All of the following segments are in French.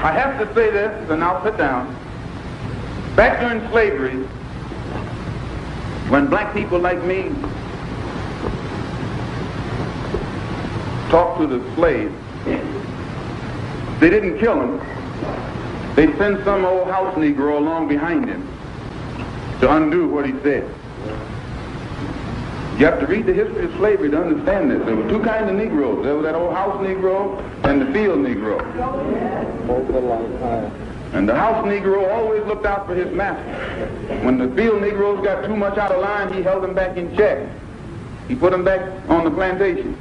I have to say this, and I'll sit down. Back during slavery, when black people like me talked to the slaves, they didn't kill him. They'd send some old house Negro along behind him to undo what he said. You have to read the history of slavery to understand this. There were two kinds of Negroes. There was that old house Negro and the field Negro. And the house Negro always looked out for his master. When the field Negroes got too much out of line, he held them back in check. He put them back on the plantation.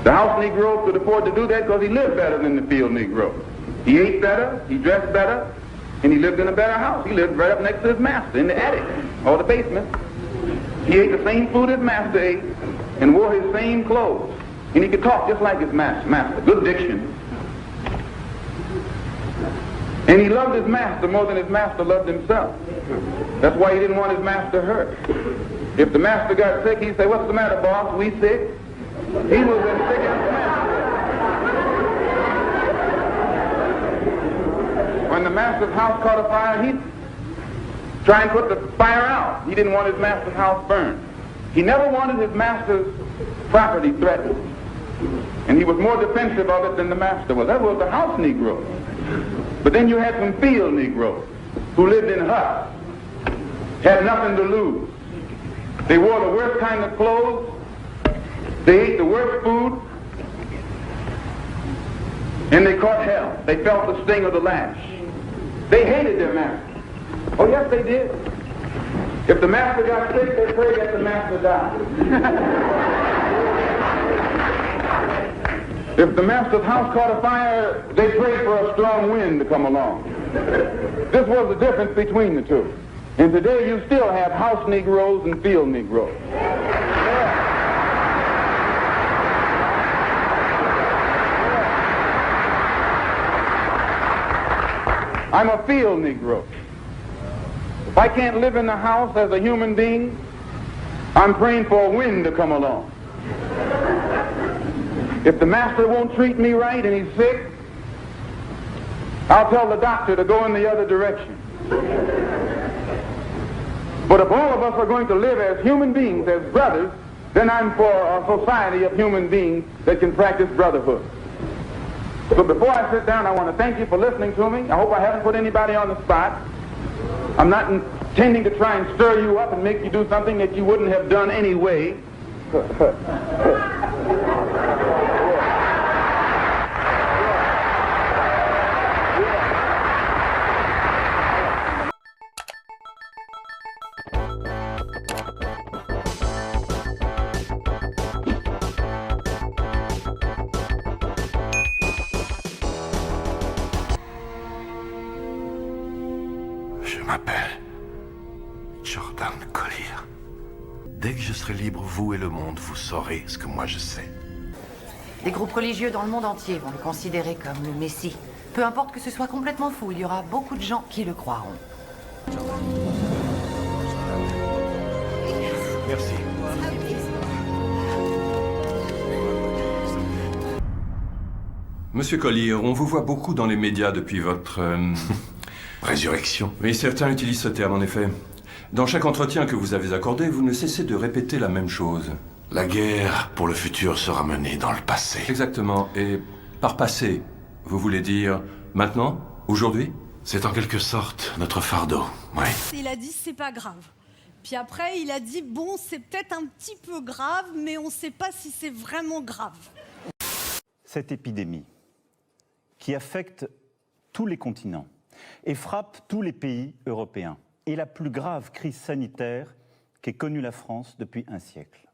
The house Negro could afford to do that because he lived better than the field Negro. He ate better, he dressed better, and he lived in a better house. He lived right up next to his master in the attic or the basement. He ate the same food his master ate and wore his same clothes. And he could talk just like his master. Good diction. And he loved his master more than his master loved himself. That's why he didn't want his master hurt. If the master got sick, he'd say, "What's the matter, boss? We sick?" He was as sick as the master. When the master's house caught a fire, he'd try and put the fire out. He didn't want his master's house burned. He never wanted his master's property threatened. And he was more defensive of it than the master was. That was the house Negro. But then you had some field Negroes who lived in huts, had nothing to lose. They wore the worst kind of clothes. They ate the worst food. And they caught hell. They felt the sting of the lash. They hated their master. Oh, yes, they did. If the master got sick, they prayed that the master died. If the master's house caught a fire, they prayed for a strong wind to come along. This was the difference between the two. And today you still have house Negroes and field Negroes. I'm a field Negro. If I can't live in the house as a human being, I'm praying for a wind to come along. If the master won't treat me right and he's sick, I'll tell the doctor to go in the other direction. But if all of us are going to live as human beings, as brothers, then I'm for a society of human beings that can practice brotherhood. So before I sit down, I want to thank you for listening to me. I hope I haven't put anybody on the spot. I'm not intending to try and stir you up and make you do something that you wouldn't have done anyway. Je m'appelle Jordan Collier. Dès que je serai libre, vous et le monde, vous saurez ce que moi je sais. Des groupes religieux dans le monde entier vont le considérer comme le Messie. Peu importe que ce soit complètement fou, il y aura beaucoup de gens qui le croiront. Merci. Monsieur Collier, on vous voit beaucoup dans les médias depuis votre... Résurrection. Oui, certains utilisent ce terme, en effet. Dans chaque entretien que vous avez accordé, vous ne cessez de répéter la même chose. La guerre pour le futur sera menée dans le passé. Exactement. Et par passé, vous voulez dire maintenant, aujourd'hui? C'est en quelque sorte notre fardeau, oui. Il a dit c'est pas grave. Puis après, il a dit bon, c'est peut-être un petit peu grave, mais on sait pas si c'est vraiment grave. Cette épidémie qui affecte tous les continents et frappe tous les pays européens est la plus grave crise sanitaire qu'ait connue la France depuis un siècle.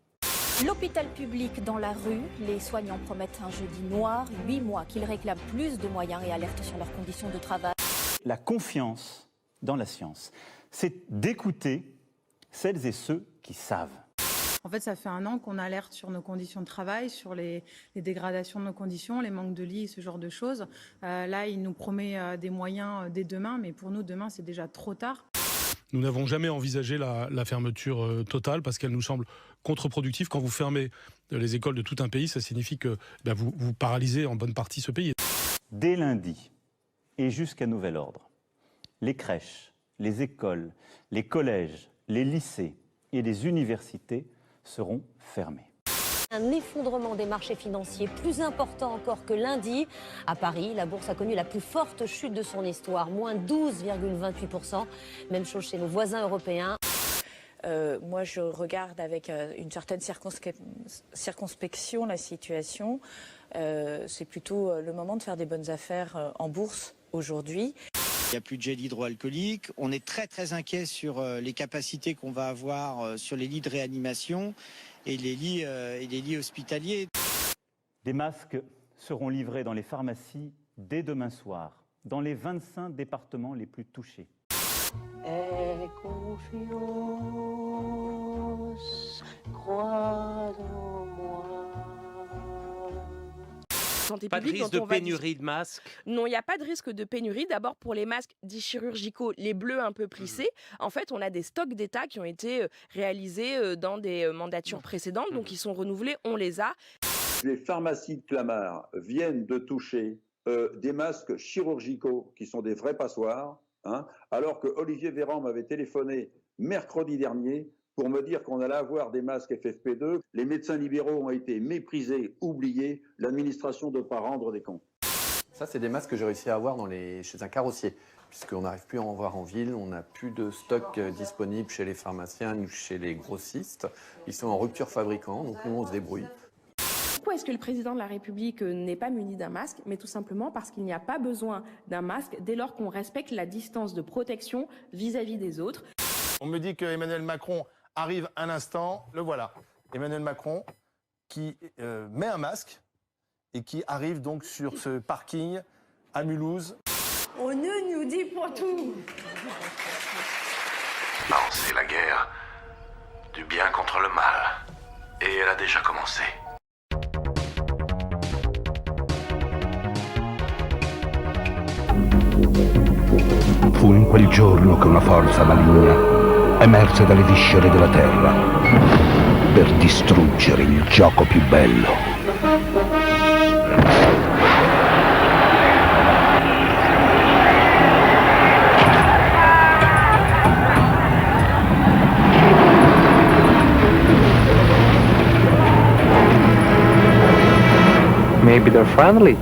L'hôpital public dans la rue, les soignants promettent un jeudi noir, 8 mois qu'ils réclament plus de moyens et alertent sur leurs conditions de travail. La confiance dans la science, c'est d'écouter celles et ceux qui savent. En fait, ça fait 1 an qu'on alerte sur nos conditions de travail, sur les dégradations de nos conditions, les manques de lits, ce genre de choses. Là, il nous promet des moyens dès demain, mais pour nous, demain, c'est déjà trop tard. Nous n'avons jamais envisagé la fermeture totale parce qu'elle nous semble contre-productive. Quand vous fermez les écoles de tout un pays, ça signifie que vous paralysez en bonne partie ce pays. Dès lundi, et jusqu'à nouvel ordre. Les crèches, les écoles, les collèges, les lycées et les universités seront fermés. Un effondrement des marchés financiers plus important encore que lundi. À Paris, la bourse a connu la plus forte chute de son histoire, moins 12,28%. Même chose chez nos voisins européens. Moi, je regarde avec une certaine circonspection la situation. C'est plutôt le moment de faire des bonnes affaires en bourse aujourd'hui. Il n'y a plus de gel hydroalcoolique. On est très inquiet sur les capacités qu'on va avoir sur les lits de réanimation et les lits hospitaliers. Des masques seront livrés dans les pharmacies dès demain soir, dans les 25 départements les plus touchés. Aie confiance, crois en moi. Pas de risque de pénurie de masques? Non, il n'y a pas de risque de pénurie. D'abord, pour les masques dits chirurgicaux, les bleus un peu plissés, en fait, on a des stocks d'État qui ont été réalisés dans des mandatures précédentes, donc ils sont renouvelés, on les a. Les pharmacies de Clamart viennent de toucher des masques chirurgicaux qui sont des vrais passoires, hein, alors que Olivier Véran m'avait téléphoné mercredi dernier pour me dire qu'on allait avoir des masques FFP2. Les médecins libéraux ont été méprisés, oubliés. L'administration ne doit pas rendre des comptes. Ça, c'est des masques que j'ai réussi à avoir chez un carrossier, puisqu'on n'arrive plus à en voir en ville. On n'a plus de stock disponible chez les pharmaciens ou chez les grossistes. Ils sont en rupture fabricant, donc nous, on se débrouille. Pourquoi est-ce que le président de la République n'est pas muni d'un masque? Mais tout simplement parce qu'il n'y a pas besoin d'un masque dès lors qu'on respecte la distance de protection vis-à-vis des autres. On me dit que Emmanuel Macron arrive un instant, le voilà. Emmanuel Macron qui met un masque et qui arrive donc sur ce parking à Mulhouse. On ne nous dit pas tout. Non, c'est la guerre du bien contre le mal. Et elle a déjà commencé. Fu in quel giorno che una forza maligna emerse dalle viscere della terra per distruggere il gioco più bello. Maybe they're friendly.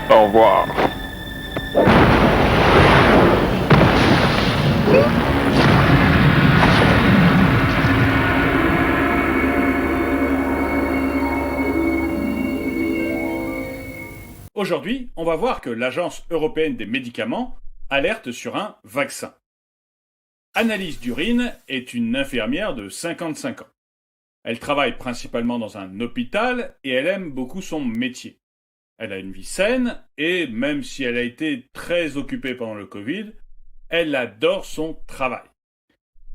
Au revoir. Aujourd'hui, on va voir que l'Agence européenne des médicaments alerte sur un vaccin. Annalise Durine est une infirmière de 55 ans. Elle travaille principalement dans un hôpital et elle aime beaucoup son métier. Elle a une vie saine et même si elle a été très occupée pendant le Covid, elle adore son travail.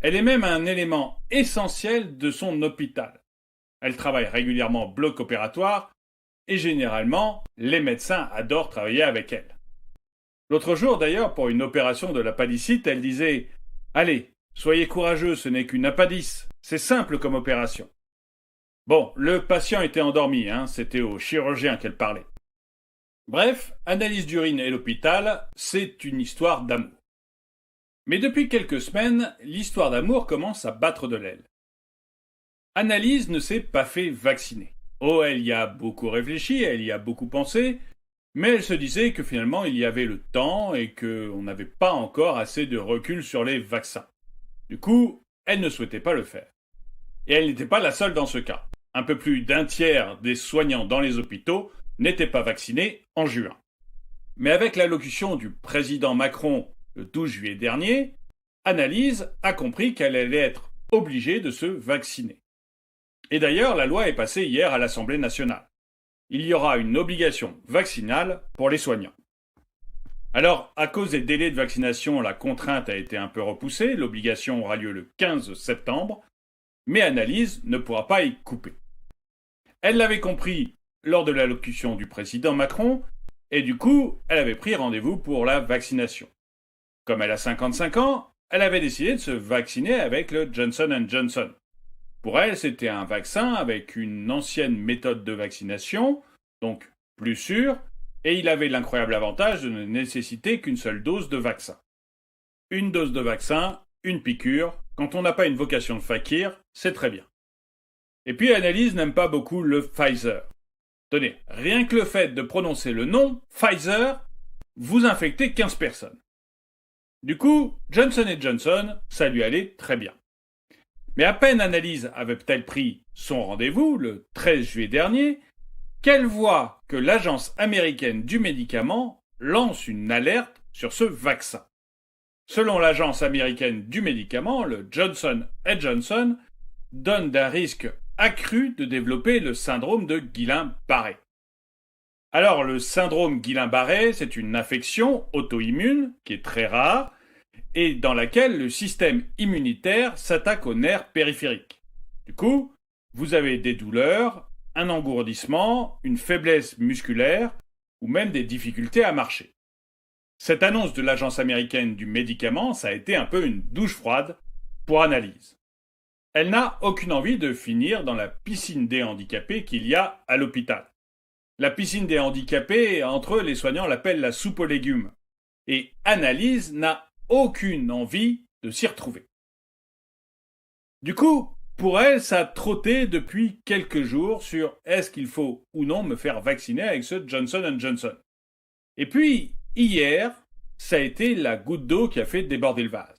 Elle est même un élément essentiel de son hôpital. Elle travaille régulièrement en bloc opératoire et généralement, les médecins adorent travailler avec elle. L'autre jour d'ailleurs, pour une opération de l'appendicite, elle disait « Allez, soyez courageux, ce n'est qu'une appendice, c'est simple comme opération. » Bon, le patient était endormi, c'était au chirurgien qu'elle parlait. Bref, Annalise Durine et l'hôpital, c'est une histoire d'amour. Mais depuis quelques semaines, l'histoire d'amour commence à battre de l'aile. Annalise ne s'est pas fait vacciner. Oh, elle y a beaucoup réfléchi, elle y a beaucoup pensé, mais elle se disait que finalement il y avait le temps et qu'on n'avait pas encore assez de recul sur les vaccins. Du coup, elle ne souhaitait pas le faire. Et elle n'était pas la seule dans ce cas. Un peu plus d'un tiers des soignants dans les hôpitaux n'étaient pas vaccinés en juin. Mais avec l'allocution du président Macron le 12 juillet dernier, Annalise a compris qu'elle allait être obligée de se vacciner. Et d'ailleurs, la loi est passée hier à l'Assemblée nationale. Il y aura une obligation vaccinale pour les soignants. Alors, à cause des délais de vaccination, la contrainte a été un peu repoussée, l'obligation aura lieu le 15 septembre, mais Annalise ne pourra pas y couper. Elle l'avait compris lors de l'allocution du président Macron, et du coup, elle avait pris rendez-vous pour la vaccination. Comme elle a 55 ans, elle avait décidé de se vacciner avec le Johnson & Johnson. Pour elle, c'était un vaccin avec une ancienne méthode de vaccination, donc plus sûre, et il avait l'incroyable avantage de ne nécessiter qu'une seule dose de vaccin. Une dose de vaccin, une piqûre, quand on n'a pas une vocation de fakir, c'est très bien. Et puis Annalise n'aime pas beaucoup le Pfizer. Tenez, rien que le fait de prononcer le nom Pfizer, vous infectez 15 personnes. Du coup, Johnson & Johnson, ça lui allait très bien. Mais à peine Annalise avait-elle pris son rendez-vous, le 13 juillet dernier, qu'elle voit que l'Agence américaine du médicament lance une alerte sur ce vaccin. Selon l'Agence américaine du médicament, le Johnson & Johnson donne d'un risque accru de développer le syndrome de Guillain-Barré. Alors, le syndrome Guillain-Barré, c'est une affection auto-immune qui est très rare et dans laquelle le système immunitaire s'attaque aux nerfs périphériques. Du coup, vous avez des douleurs, un engourdissement, une faiblesse musculaire ou même des difficultés à marcher. Cette annonce de l'Agence américaine du médicament, ça a été un peu une douche froide pour Annalise. Elle n'a aucune envie de finir dans la piscine des handicapés qu'il y a à l'hôpital. La piscine des handicapés, entre eux, les soignants l'appellent la soupe aux légumes. Et Annalise n'a aucune envie de s'y retrouver. Du coup, pour elle, ça a trotté depuis quelques jours sur est-ce qu'il faut ou non me faire vacciner avec ce Johnson & Johnson. Et puis, hier, ça a été la goutte d'eau qui a fait déborder le vase.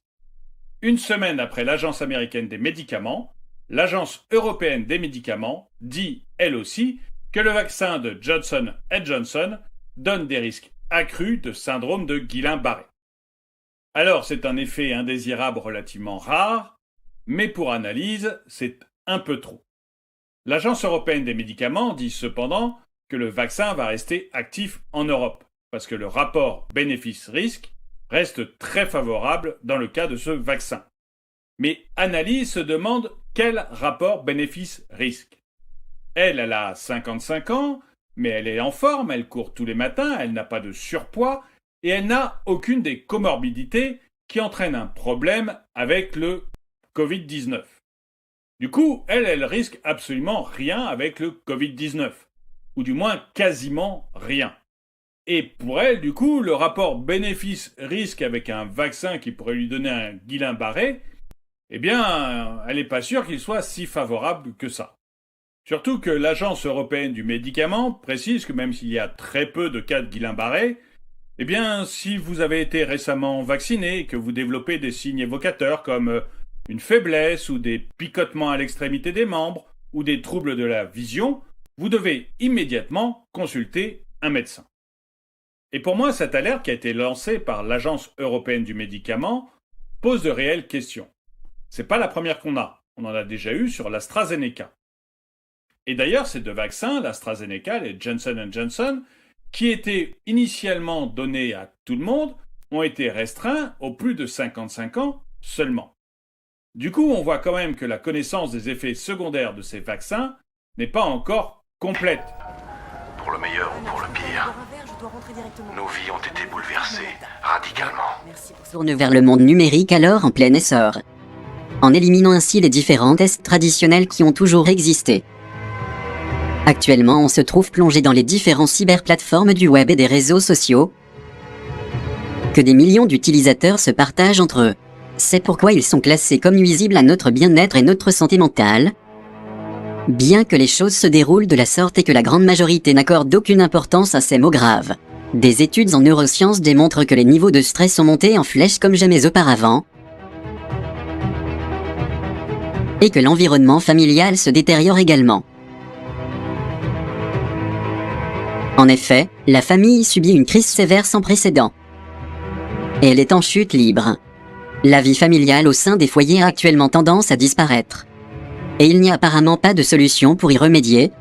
Une semaine après l'Agence américaine des médicaments, l'Agence européenne des médicaments dit, elle aussi, que le vaccin de Johnson & Johnson donne des risques accrus de syndrome de Guillain-Barré. Alors, c'est un effet indésirable relativement rare, mais pour Annalise, c'est un peu trop. L'Agence européenne des médicaments dit cependant que le vaccin va rester actif en Europe, parce que le rapport bénéfice-risque reste très favorable dans le cas de ce vaccin. Mais Annalise se demande quel rapport bénéfice-risque. Elle a 55 ans, mais elle est en forme, elle court tous les matins, elle n'a pas de surpoids, et elle n'a aucune des comorbidités qui entraînent un problème avec le Covid-19. Du coup, elle risque absolument rien avec le Covid-19, ou du moins quasiment rien. Et pour elle, du coup, le rapport bénéfice-risque avec un vaccin qui pourrait lui donner un Guillain-Barré, eh bien, elle n'est pas sûre qu'il soit si favorable que ça. Surtout que l'Agence européenne du médicament précise que même s'il y a très peu de cas de Guillain-Barré, eh bien, si vous avez été récemment vacciné et que vous développez des signes évocateurs comme une faiblesse ou des picotements à l'extrémité des membres ou des troubles de la vision, vous devez immédiatement consulter un médecin. Et pour moi, cette alerte qui a été lancée par l'Agence européenne du médicament pose de réelles questions. C'est pas la première qu'on a. On en a déjà eu sur l'AstraZeneca. Et d'ailleurs, ces deux vaccins, l'AstraZeneca et Johnson & Johnson, qui étaient initialement donnés à tout le monde, ont été restreints aux plus de 55 ans seulement. Du coup, on voit quand même que la connaissance des effets secondaires de ces vaccins n'est pas encore complète. Pour le meilleur ou pour le pire, nos vies ont été bouleversées radicalement. Tourne vers le monde numérique alors en plein essor. En éliminant ainsi les différents tests traditionnels qui ont toujours existé. Actuellement, on se trouve plongé dans les différents cyberplateformes du web et des réseaux sociaux que des millions d'utilisateurs se partagent entre eux. C'est pourquoi ils sont classés comme nuisibles à notre bien-être et notre santé mentale. Bien que les choses se déroulent de la sorte et que la grande majorité n'accorde aucune importance à ces mots graves. Des études en neurosciences démontrent que les niveaux de stress sont montés en flèche comme jamais auparavant. Et que l'environnement familial se détériore également. En effet, la famille subit une crise sévère sans précédent. Et elle est en chute libre. La vie familiale au sein des foyers a actuellement tendance à disparaître. Et il n'y a apparemment pas de solution pour y remédier.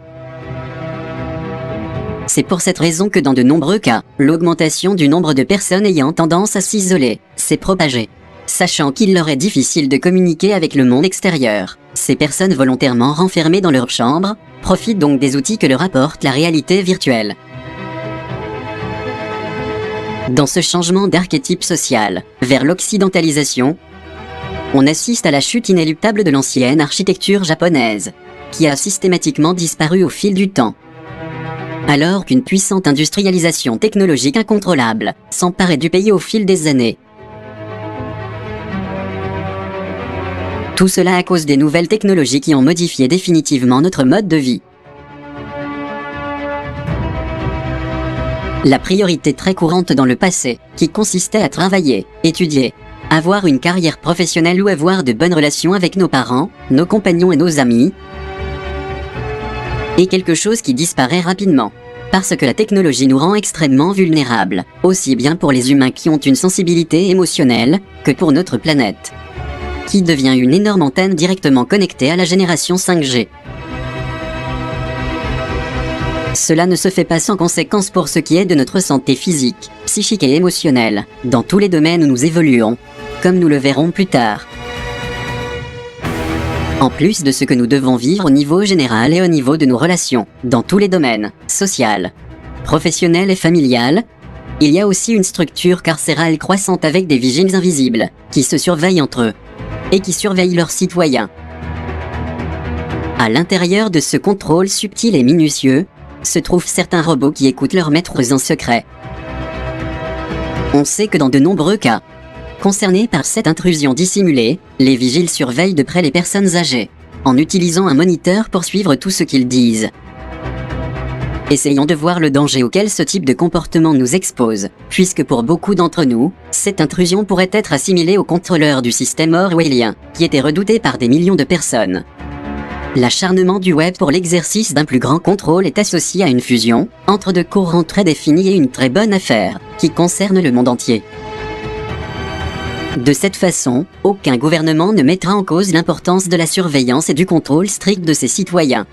C'est pour cette raison que dans de nombreux cas, l'augmentation du nombre de personnes ayant tendance à s'isoler s'est propagée. Sachant qu'il leur est difficile de communiquer avec le monde extérieur, ces personnes volontairement renfermées dans leur chambre profitent donc des outils que leur apporte la réalité virtuelle. Dans ce changement d'archétype social vers l'occidentalisation, on assiste à la chute inéluctable de l'ancienne architecture japonaise, qui a systématiquement disparu au fil du temps. Alors qu'une puissante industrialisation technologique incontrôlable s'emparait du pays au fil des années. Tout cela à cause des nouvelles technologies qui ont modifié définitivement notre mode de vie. La priorité très courante dans le passé, qui consistait à travailler, étudier, avoir une carrière professionnelle ou avoir de bonnes relations avec nos parents, nos compagnons et nos amis, est quelque chose qui disparaît rapidement. Parce que la technologie nous rend extrêmement vulnérables, aussi bien pour les humains qui ont une sensibilité émotionnelle, que pour notre planète, qui devient une énorme antenne directement connectée à la génération 5G. Cela ne se fait pas sans conséquences pour ce qui est de notre santé physique, psychique et émotionnelle, dans tous les domaines où nous évoluons, comme nous le verrons plus tard. En plus de ce que nous devons vivre au niveau général et au niveau de nos relations, dans tous les domaines, social, professionnel et familial, il y a aussi une structure carcérale croissante avec des vigiles invisibles, qui se surveillent entre eux, et qui surveillent leurs citoyens. À l'intérieur de ce contrôle subtil et minutieux, se trouvent certains robots qui écoutent leurs maîtres en secret. On sait que dans de nombreux cas, concernés par cette intrusion dissimulée, les vigiles surveillent de près les personnes âgées, en utilisant un moniteur pour suivre tout ce qu'ils disent. Essayons de voir le danger auquel ce type de comportement nous expose, puisque pour beaucoup d'entre nous, cette intrusion pourrait être assimilée au contrôleur du système orwellien, qui était redouté par des millions de personnes. L'acharnement du web pour l'exercice d'un plus grand contrôle est associé à une fusion entre deux courants très définis et une très bonne affaire, qui concerne le monde entier. De cette façon, aucun gouvernement ne mettra en cause l'importance de la surveillance et du contrôle strict de ses citoyens,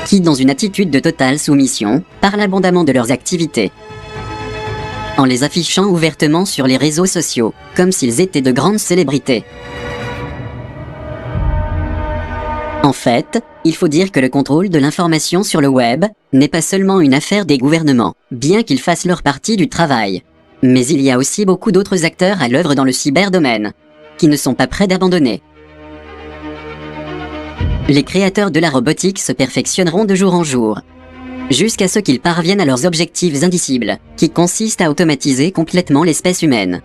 qui, dans une attitude de totale soumission, parlent abondamment de leurs activités, en les affichant ouvertement sur les réseaux sociaux, comme s'ils étaient de grandes célébrités. En fait, il faut dire que le contrôle de l'information sur le web n'est pas seulement une affaire des gouvernements, bien qu'ils fassent leur partie du travail. Mais il y a aussi beaucoup d'autres acteurs à l'œuvre dans le cyberdomaine, qui ne sont pas prêts d'abandonner. Les créateurs de la robotique se perfectionneront de jour en jour, jusqu'à ce qu'ils parviennent à leurs objectifs indicibles, qui consistent à automatiser complètement l'espèce humaine.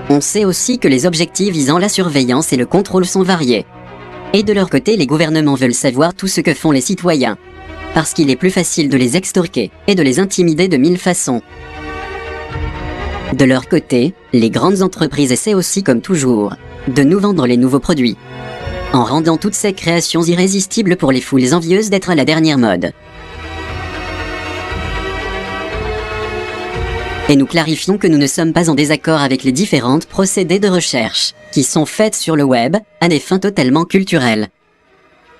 On sait aussi que les objectifs visant la surveillance et le contrôle sont variés. Et de leur côté, les gouvernements veulent savoir tout ce que font les citoyens, parce qu'il est plus facile de les extorquer et de les intimider de 1000 façons. De leur côté, les grandes entreprises essaient aussi, comme toujours, de nous vendre les nouveaux produits, en rendant toutes ces créations irrésistibles pour les foules envieuses d'être à la dernière mode. Et nous clarifions que nous ne sommes pas en désaccord avec les différentes procédés de recherche, qui sont faites sur le web, à des fins totalement culturelles.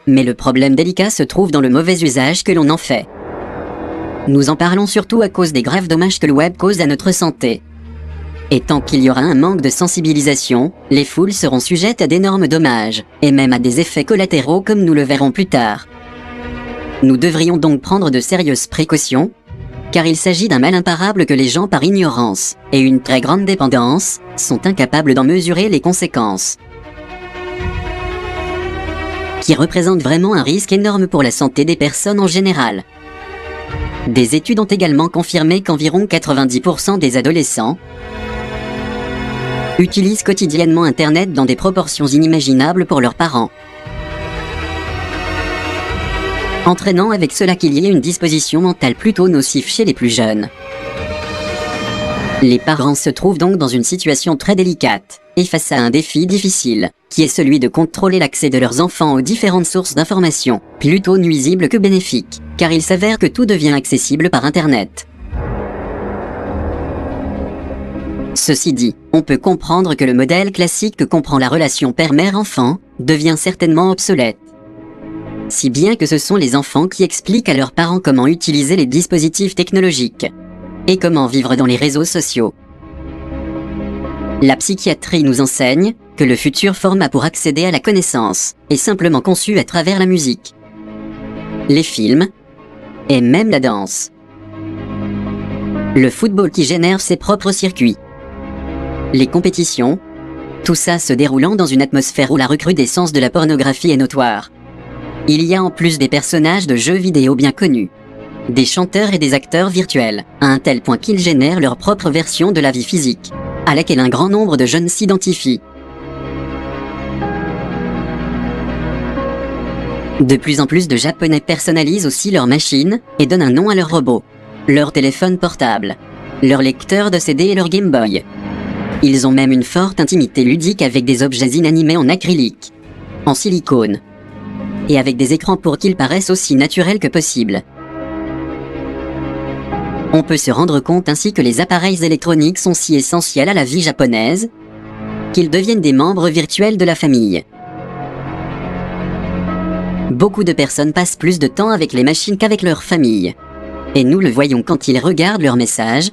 Mais le problème délicat se trouve dans le mauvais usage que l'on en fait. Nous en parlons surtout à cause des graves dommages que le web cause à notre santé. Et tant qu'il y aura un manque de sensibilisation, les foules seront sujettes à d'énormes dommages, et même à des effets collatéraux comme nous le verrons plus tard. Nous devrions donc prendre de sérieuses précautions, car il s'agit d'un mal imparable que les gens, par ignorance et une très grande dépendance, sont incapables d'en mesurer les conséquences, qui représentent vraiment un risque énorme pour la santé des personnes en général. Des études ont également confirmé qu'environ 90% des adolescents utilisent quotidiennement Internet dans des proportions inimaginables pour leurs parents, entraînant avec cela qu'il y ait une disposition mentale plutôt nocive chez les plus jeunes. Les parents se trouvent donc dans une situation très délicate, et face à un défi difficile, qui est celui de contrôler l'accès de leurs enfants aux différentes sources d'informations, plutôt nuisibles que bénéfiques, car il s'avère que tout devient accessible par Internet. Ceci dit, on peut comprendre que le modèle classique que comprend la relation père-mère-enfant devient certainement obsolète. Si bien que ce sont les enfants qui expliquent à leurs parents comment utiliser les dispositifs technologiques et comment vivre dans les réseaux sociaux. La psychiatrie nous enseigne que le futur format pour accéder à la connaissance est simplement conçu à travers la musique, les films et même la danse. Le football qui génère ses propres circuits. Les compétitions, tout ça se déroulant dans une atmosphère où la recrudescence de la pornographie est notoire. Il y a en plus des personnages de jeux vidéo bien connus, des chanteurs et des acteurs virtuels, à un tel point qu'ils génèrent leur propre version de la vie physique, à laquelle un grand nombre de jeunes s'identifient. De plus en plus de Japonais personnalisent aussi leurs machines et donnent un nom à leurs robots, leur téléphone portable, leur lecteur de CD et leur Game Boy. Ils ont même une forte intimité ludique avec des objets inanimés en acrylique, en silicone, et avec des écrans pour qu'ils paraissent aussi naturels que possible. On peut se rendre compte ainsi que les appareils électroniques sont si essentiels à la vie japonaise qu'ils deviennent des membres virtuels de la famille. Beaucoup de personnes passent plus de temps avec les machines qu'avec leur famille. Et nous le voyons quand ils regardent leurs messages,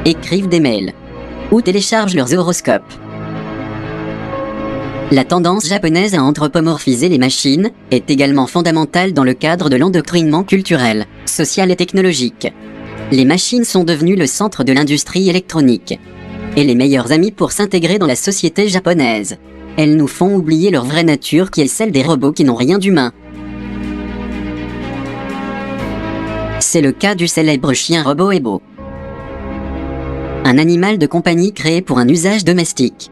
écrivent des mails ou téléchargent leurs horoscopes. La tendance japonaise à anthropomorphiser les machines est également fondamentale dans le cadre de l'endoctrinement culturel, social et technologique. Les machines sont devenues le centre de l'industrie électronique et les meilleurs amis pour s'intégrer dans la société japonaise. Elles nous font oublier leur vraie nature qui est celle des robots qui n'ont rien d'humain. C'est le cas du célèbre chien robot Ebo. Un animal de compagnie créé pour un usage domestique,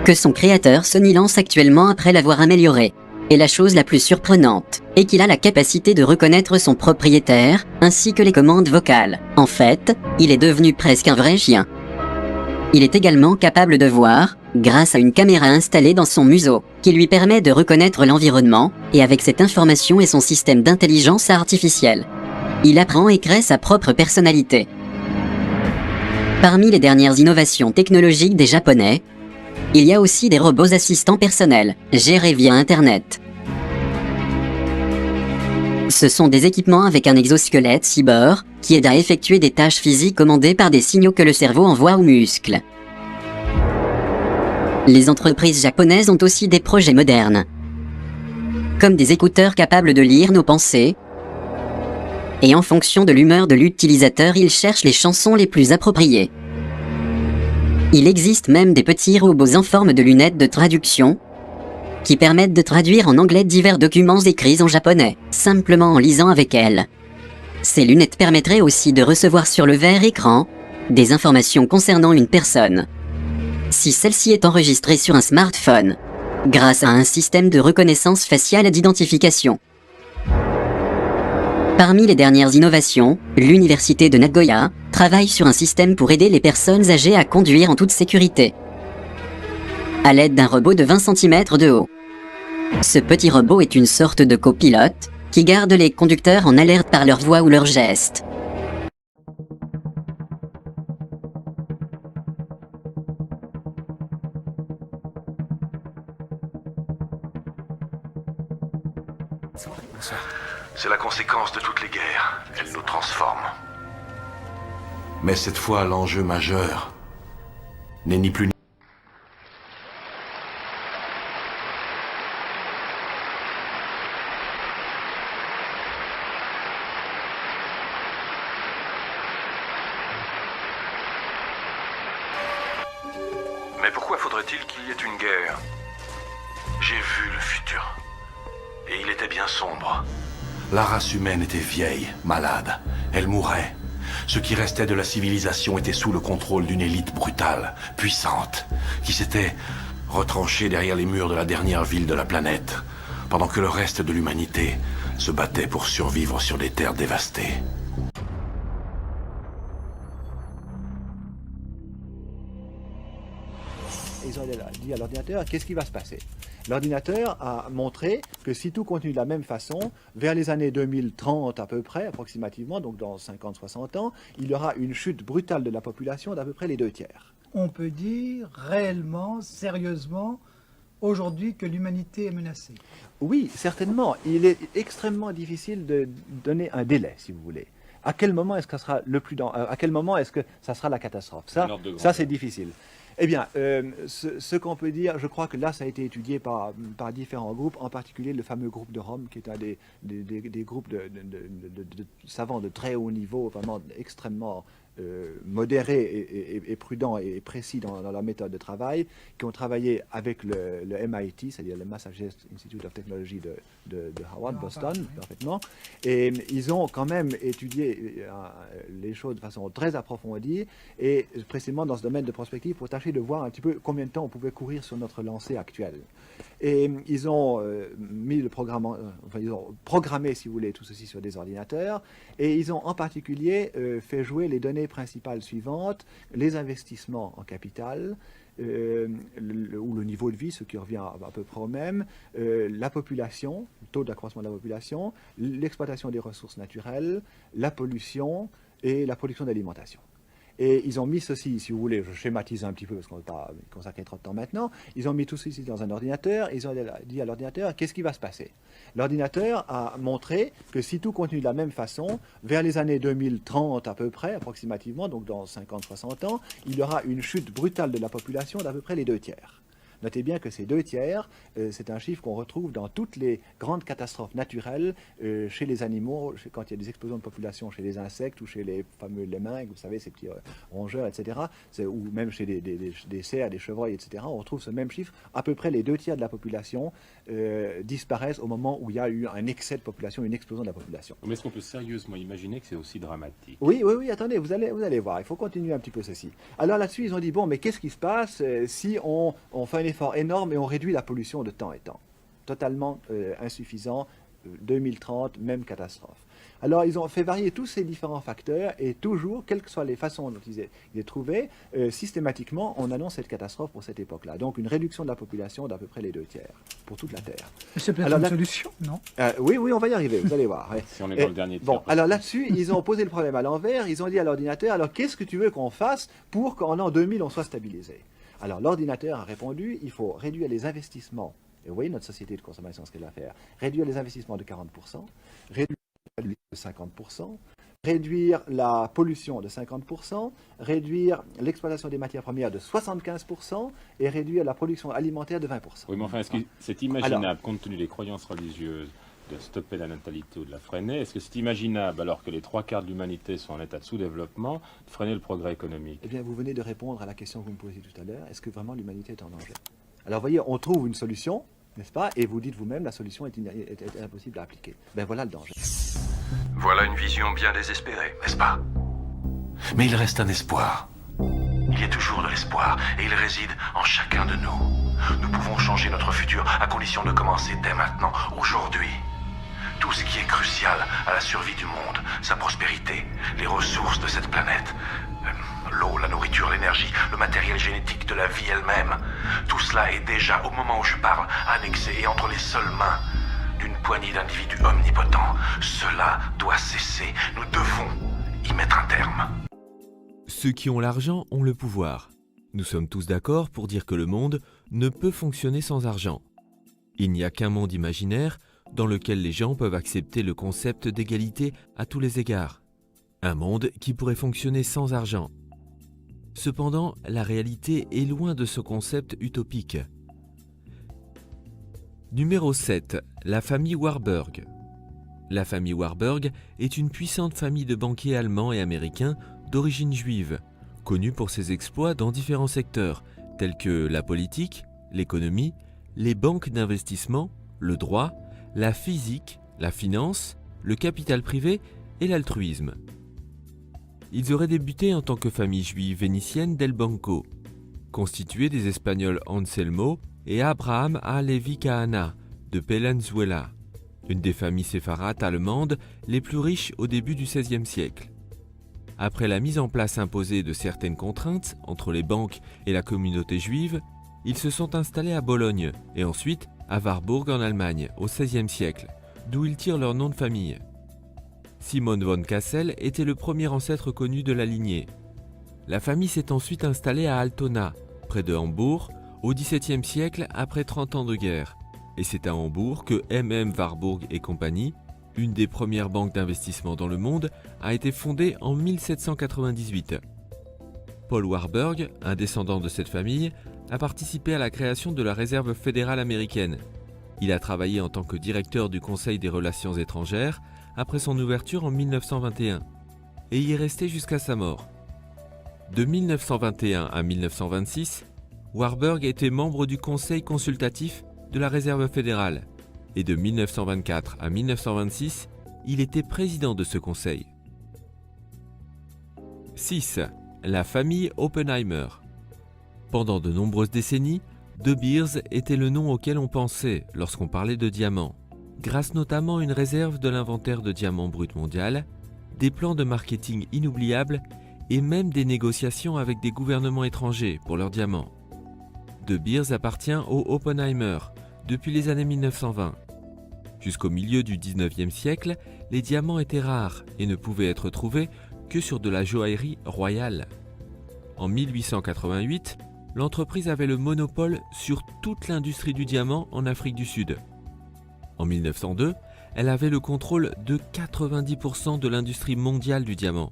que son créateur Sony lance actuellement après l'avoir amélioré. Et la chose la plus surprenante est qu'il a la capacité de reconnaître son propriétaire, ainsi que les commandes vocales. En fait, il est devenu presque un vrai chien. Il est également capable de voir, grâce à une caméra installée dans son museau, qui lui permet de reconnaître l'environnement, et avec cette information et son système d'intelligence artificielle, il apprend et crée sa propre personnalité. Parmi les dernières innovations technologiques des Japonais, il y a aussi des robots assistants personnels, gérés via Internet. Ce sont des équipements avec un exosquelette cyber qui aide à effectuer des tâches physiques commandées par des signaux que le cerveau envoie aux muscles. Les entreprises japonaises ont aussi des projets modernes, comme des écouteurs capables de lire nos pensées, et en fonction de l'humeur de l'utilisateur, ils cherchent les chansons les plus appropriées. Il existe même des petits robots en forme de lunettes de traduction qui permettent de traduire en anglais divers documents écrits en japonais, simplement en lisant avec elles. Ces lunettes permettraient aussi de recevoir sur le verre écran des informations concernant une personne, si celle-ci est enregistrée sur un smartphone, grâce à un système de reconnaissance faciale et d'identification. Parmi les dernières innovations, l'université de Nagoya travaille sur un système pour aider les personnes âgées à conduire en toute sécurité, à l'aide d'un robot de 20 cm de haut. Ce petit robot est une sorte de copilote qui garde les conducteurs en alerte par leur voix ou leurs gestes. C'est la conséquence de toutes les guerres. Elles nous transforment. Mais cette fois, l'enjeu majeur n'est ni plus ni... Mais pourquoi faudrait-il qu'il y ait une guerre? J'ai vu le futur. Et il était bien sombre. La race humaine était vieille, malade. Elle mourait. Ce qui restait de la civilisation était sous le contrôle d'une élite brutale, puissante, qui s'était retranchée derrière les murs de la dernière ville de la planète, pendant que le reste de l'humanité se battait pour survivre sur des terres dévastées. ils ont dit à l'ordinateur qu'est-ce qui va se passer. L'ordinateur a montré que si tout continue de la même façon, vers les années 2030 à peu près, approximativement, donc dans 50-60 ans, il y aura une chute brutale de la population d'à peu près les 2/3. On peut dire réellement, sérieusement, aujourd'hui que l'humanité est menacée. Oui, certainement. Il est extrêmement difficile de donner un délai, si vous voulez. À quel moment est-ce que ça sera à quel moment est-ce que ça sera la catastrophe? Ça c'est difficile. Eh bien, ce qu'on peut dire, je crois que là, ça a été étudié par différents groupes, en particulier le fameux groupe de Rome, qui est un des groupes de savants de très haut niveau, vraiment extrêmement modérés et prudents et précis dans leur méthode de travail, qui ont travaillé avec le MIT, c'est-à-dire le Massachusetts Institute of Technology de Harvard, Boston, parfaitement. Et ils ont quand même étudié les choses de façon très approfondie, et précisément dans ce domaine de prospective, pour tâcher de voir un petit peu combien de temps on pouvait courir sur notre lancée actuelle. Et ils ont ils ont programmé, si vous voulez, tout ceci sur des ordinateurs, et ils ont en particulier fait jouer les données principales suivantes: les investissements en capital, ou le niveau de vie, ce qui revient à peu près au même, la population, le taux d'accroissement de la population, l'exploitation des ressources naturelles, la pollution et la production d'alimentation. Et ils ont mis ceci, si vous voulez, je schématise un petit peu parce qu'on ne va pas consacrer trop de temps maintenant, ils ont mis tout ceci dans un ordinateur, et ils ont dit à l'ordinateur qu'est-ce qui va se passer. L'ordinateur a montré que si tout continue de la même façon, vers les années 2030 à peu près, approximativement, donc dans 50-60 ans, il y aura une chute brutale de la population d'à peu près les 2/3. Notez bien que ces 2/3, c'est un chiffre qu'on retrouve dans toutes les grandes catastrophes naturelles, chez les animaux, quand il y a des explosions de population chez les insectes ou chez les fameux lemmings, vous savez, ces petits rongeurs, etc., ou même chez des cerfs, des chevreuils, etc., on retrouve ce même chiffre. À peu près les 2/3 de la population disparaissent au moment où il y a eu un excès de population, une explosion de la population. Mais est-ce qu'on peut sérieusement imaginer que c'est aussi dramatique? Oui, attendez, vous allez voir, il faut continuer un petit peu ceci. Alors là-dessus, ils ont dit, bon, mais qu'est-ce qui se passe si on fait un effort énorme et on réduit la pollution de temps et temps? Totalement insuffisant, 2030, même catastrophe. Alors ils ont fait varier tous ces différents facteurs, et toujours, quelles que soient les façons dont ils aient trouvé, systématiquement on annonce cette catastrophe pour cette époque-là. Donc une réduction de la population d'à peu près les 2/3 pour toute la Terre. C'est peut-être une solution, non? Oui, on va y arriver, vous allez voir. Ouais. Si on est dans le dernier tiers. Bon, alors là-dessus, ils ont posé le problème à l'envers, ils ont dit à l'ordinateur, alors qu'est-ce que tu veux qu'on fasse pour qu'en l'an 2000 on soit stabilisé? Alors l'ordinateur a répondu, il faut réduire les investissements. Et vous voyez notre société de consommation, ce qu'elle va faire. Réduire les investissements de 40%, réduire la pollution de 50%, réduire la pollution de 50%, réduire l'exploitation des matières premières de 75% et réduire la production alimentaire de 20%. Oui, mais enfin, est-ce que c'est imaginable, compte tenu des croyances religieuses, de stopper la natalité ou de la freiner? Est-ce que c'est imaginable, alors que les 3/4 de l'humanité sont en état de sous-développement, de freiner le progrès économique? Eh bien, vous venez de répondre à la question que vous me posiez tout à l'heure. Est-ce que vraiment l'humanité est en danger? Alors, vous voyez, on trouve une solution, n'est-ce pas? Et vous dites vous-même, la solution est impossible à appliquer. Ben voilà le danger. Voilà une vision bien désespérée, n'est-ce pas? Mais il reste un espoir. Il y a toujours de l'espoir, et il réside en chacun de nous. Nous pouvons changer notre futur à condition de commencer dès maintenant, aujourd'hui. Tout ce qui est crucial à la survie du monde, sa prospérité, les ressources de cette planète, l'eau, la nourriture, l'énergie, le matériel génétique de la vie elle-même, tout cela est déjà, au moment où je parle, annexé et entre les seules mains d'une poignée d'individus omnipotents. Cela doit cesser. Nous devons y mettre un terme. Ceux qui ont l'argent ont le pouvoir. Nous sommes tous d'accord pour dire que le monde ne peut fonctionner sans argent. Il n'y a qu'un monde imaginaire dans lequel les gens peuvent accepter le concept d'égalité à tous les égards. Un monde qui pourrait fonctionner sans argent. Cependant, la réalité est loin de ce concept utopique. Numéro 7. La famille Warburg. La famille Warburg est une puissante famille de banquiers allemands et américains d'origine juive, connue pour ses exploits dans différents secteurs, tels que la politique, l'économie, les banques d'investissement, le droit, la physique, la finance, le capital privé et l'altruisme. Ils auraient débuté en tant que famille juive vénitienne del Banco, constituée des Espagnols Anselmo et Abraham A. Levi Kahana de Palenzuela, une des familles séfarades allemandes les plus riches au début du XVIe siècle. Après la mise en place imposée de certaines contraintes entre les banques et la communauté juive, ils se sont installés à Bologne et ensuite à Warburg en Allemagne au XVIe siècle, d'où ils tirent leur nom de famille. Simon von Cassel était le premier ancêtre connu de la lignée. La famille s'est ensuite installée à Altona, près de Hambourg, au XVIIe siècle après 30 ans de guerre. Et c'est à Hambourg que MM Warburg et compagnie, une des premières banques d'investissement dans le monde, a été fondée en 1798. Paul Warburg, un descendant de cette famille, a participé à la création de la Réserve fédérale américaine. Il a travaillé en tant que directeur du Conseil des relations étrangères après son ouverture en 1921 et y est resté jusqu'à sa mort. De 1921 à 1926, Warburg était membre du Conseil consultatif de la Réserve fédérale et de 1924 à 1926, il était président de ce conseil. 6. La famille Oppenheimer. Pendant de nombreuses décennies, De Beers était le nom auquel on pensait lorsqu'on parlait de diamants, grâce notamment à une réserve de l'inventaire de diamants bruts mondial, des plans de marketing inoubliables et même des négociations avec des gouvernements étrangers pour leurs diamants. De Beers appartient au Oppenheimer depuis les années 1920. Jusqu'au milieu du 19e siècle, les diamants étaient rares et ne pouvaient être trouvés que sur de la joaillerie royale. En 1888, l'entreprise avait le monopole sur toute l'industrie du diamant en Afrique du Sud. En 1902, elle avait le contrôle de 90% de l'industrie mondiale du diamant.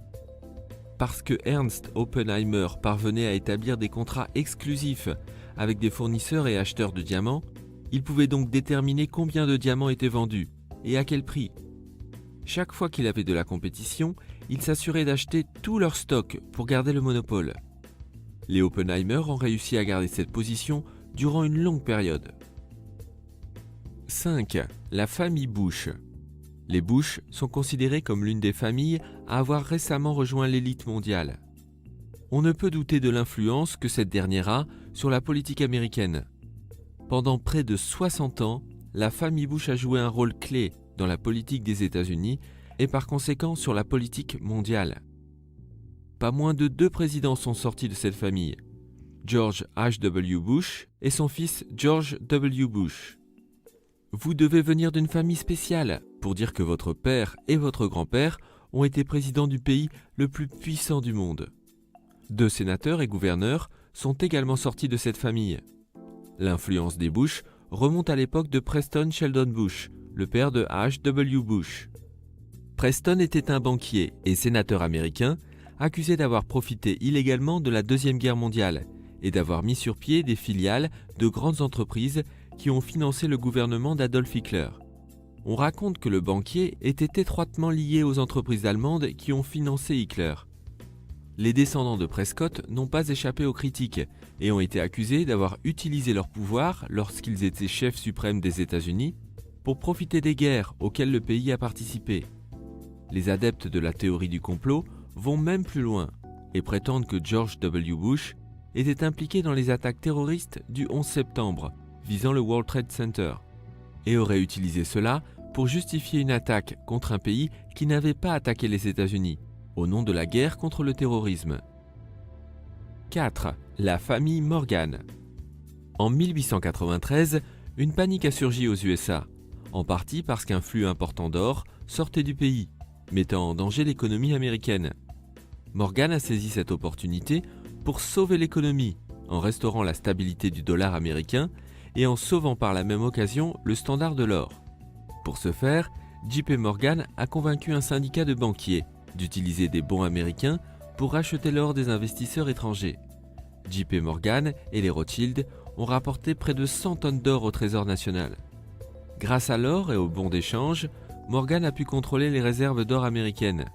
Parce que Ernst Oppenheimer parvenait à établir des contrats exclusifs avec des fournisseurs et acheteurs de diamants, il pouvait donc déterminer combien de diamants étaient vendus et à quel prix. Chaque fois qu'il avait de la compétition, il s'assurait d'acheter tout leur stock pour garder le monopole. Les Oppenheimer ont réussi à garder cette position durant une longue période. 5. La famille Bush. Les Bush sont considérés comme l'une des familles à avoir récemment rejoint l'élite mondiale. On ne peut douter de l'influence que cette dernière a sur la politique américaine. Pendant près de 60 ans, la famille Bush a joué un rôle clé dans la politique des États-Unis et par conséquent sur la politique mondiale. Pas moins de 2 présidents sont sortis de cette famille, George H.W. Bush et son fils George W. Bush. Vous devez venir d'une famille spéciale pour dire que votre père et votre grand-père ont été présidents du pays le plus puissant du monde. 2 sénateurs et gouverneurs sont également sortis de cette famille. L'influence des Bush remonte à l'époque de Preston Sheldon Bush, le père de H.W. Bush. Preston était un banquier et sénateur américain accusé d'avoir profité illégalement de la Deuxième Guerre mondiale et d'avoir mis sur pied des filiales de grandes entreprises qui ont financé le gouvernement d'Adolf Hitler. On raconte que le banquier était étroitement lié aux entreprises allemandes qui ont financé Hitler. Les descendants de Prescott n'ont pas échappé aux critiques et ont été accusés d'avoir utilisé leur pouvoir lorsqu'ils étaient chefs suprêmes des États-Unis pour profiter des guerres auxquelles le pays a participé. Les adeptes de la théorie du complot vont même plus loin et prétendent que George W. Bush était impliqué dans les attaques terroristes du 11 septembre visant le World Trade Center et aurait utilisé cela pour justifier une attaque contre un pays qui n'avait pas attaqué les États-Unis au nom de la guerre contre le terrorisme. 4. La famille Morgan. En 1893, une panique a surgi aux USA, en partie parce qu'un flux important d'or sortait du pays, mettant en danger l'économie américaine. Morgan a saisi cette opportunité pour sauver l'économie, en restaurant la stabilité du dollar américain et en sauvant par la même occasion le standard de l'or. Pour ce faire, JP Morgan a convaincu un syndicat de banquiers d'utiliser des bons américains pour racheter l'or des investisseurs étrangers. JP Morgan et les Rothschild ont rapporté près de 100 tonnes d'or au Trésor national. Grâce à l'or et aux bons d'échange, Morgan a pu contrôler les réserves d'or américaines,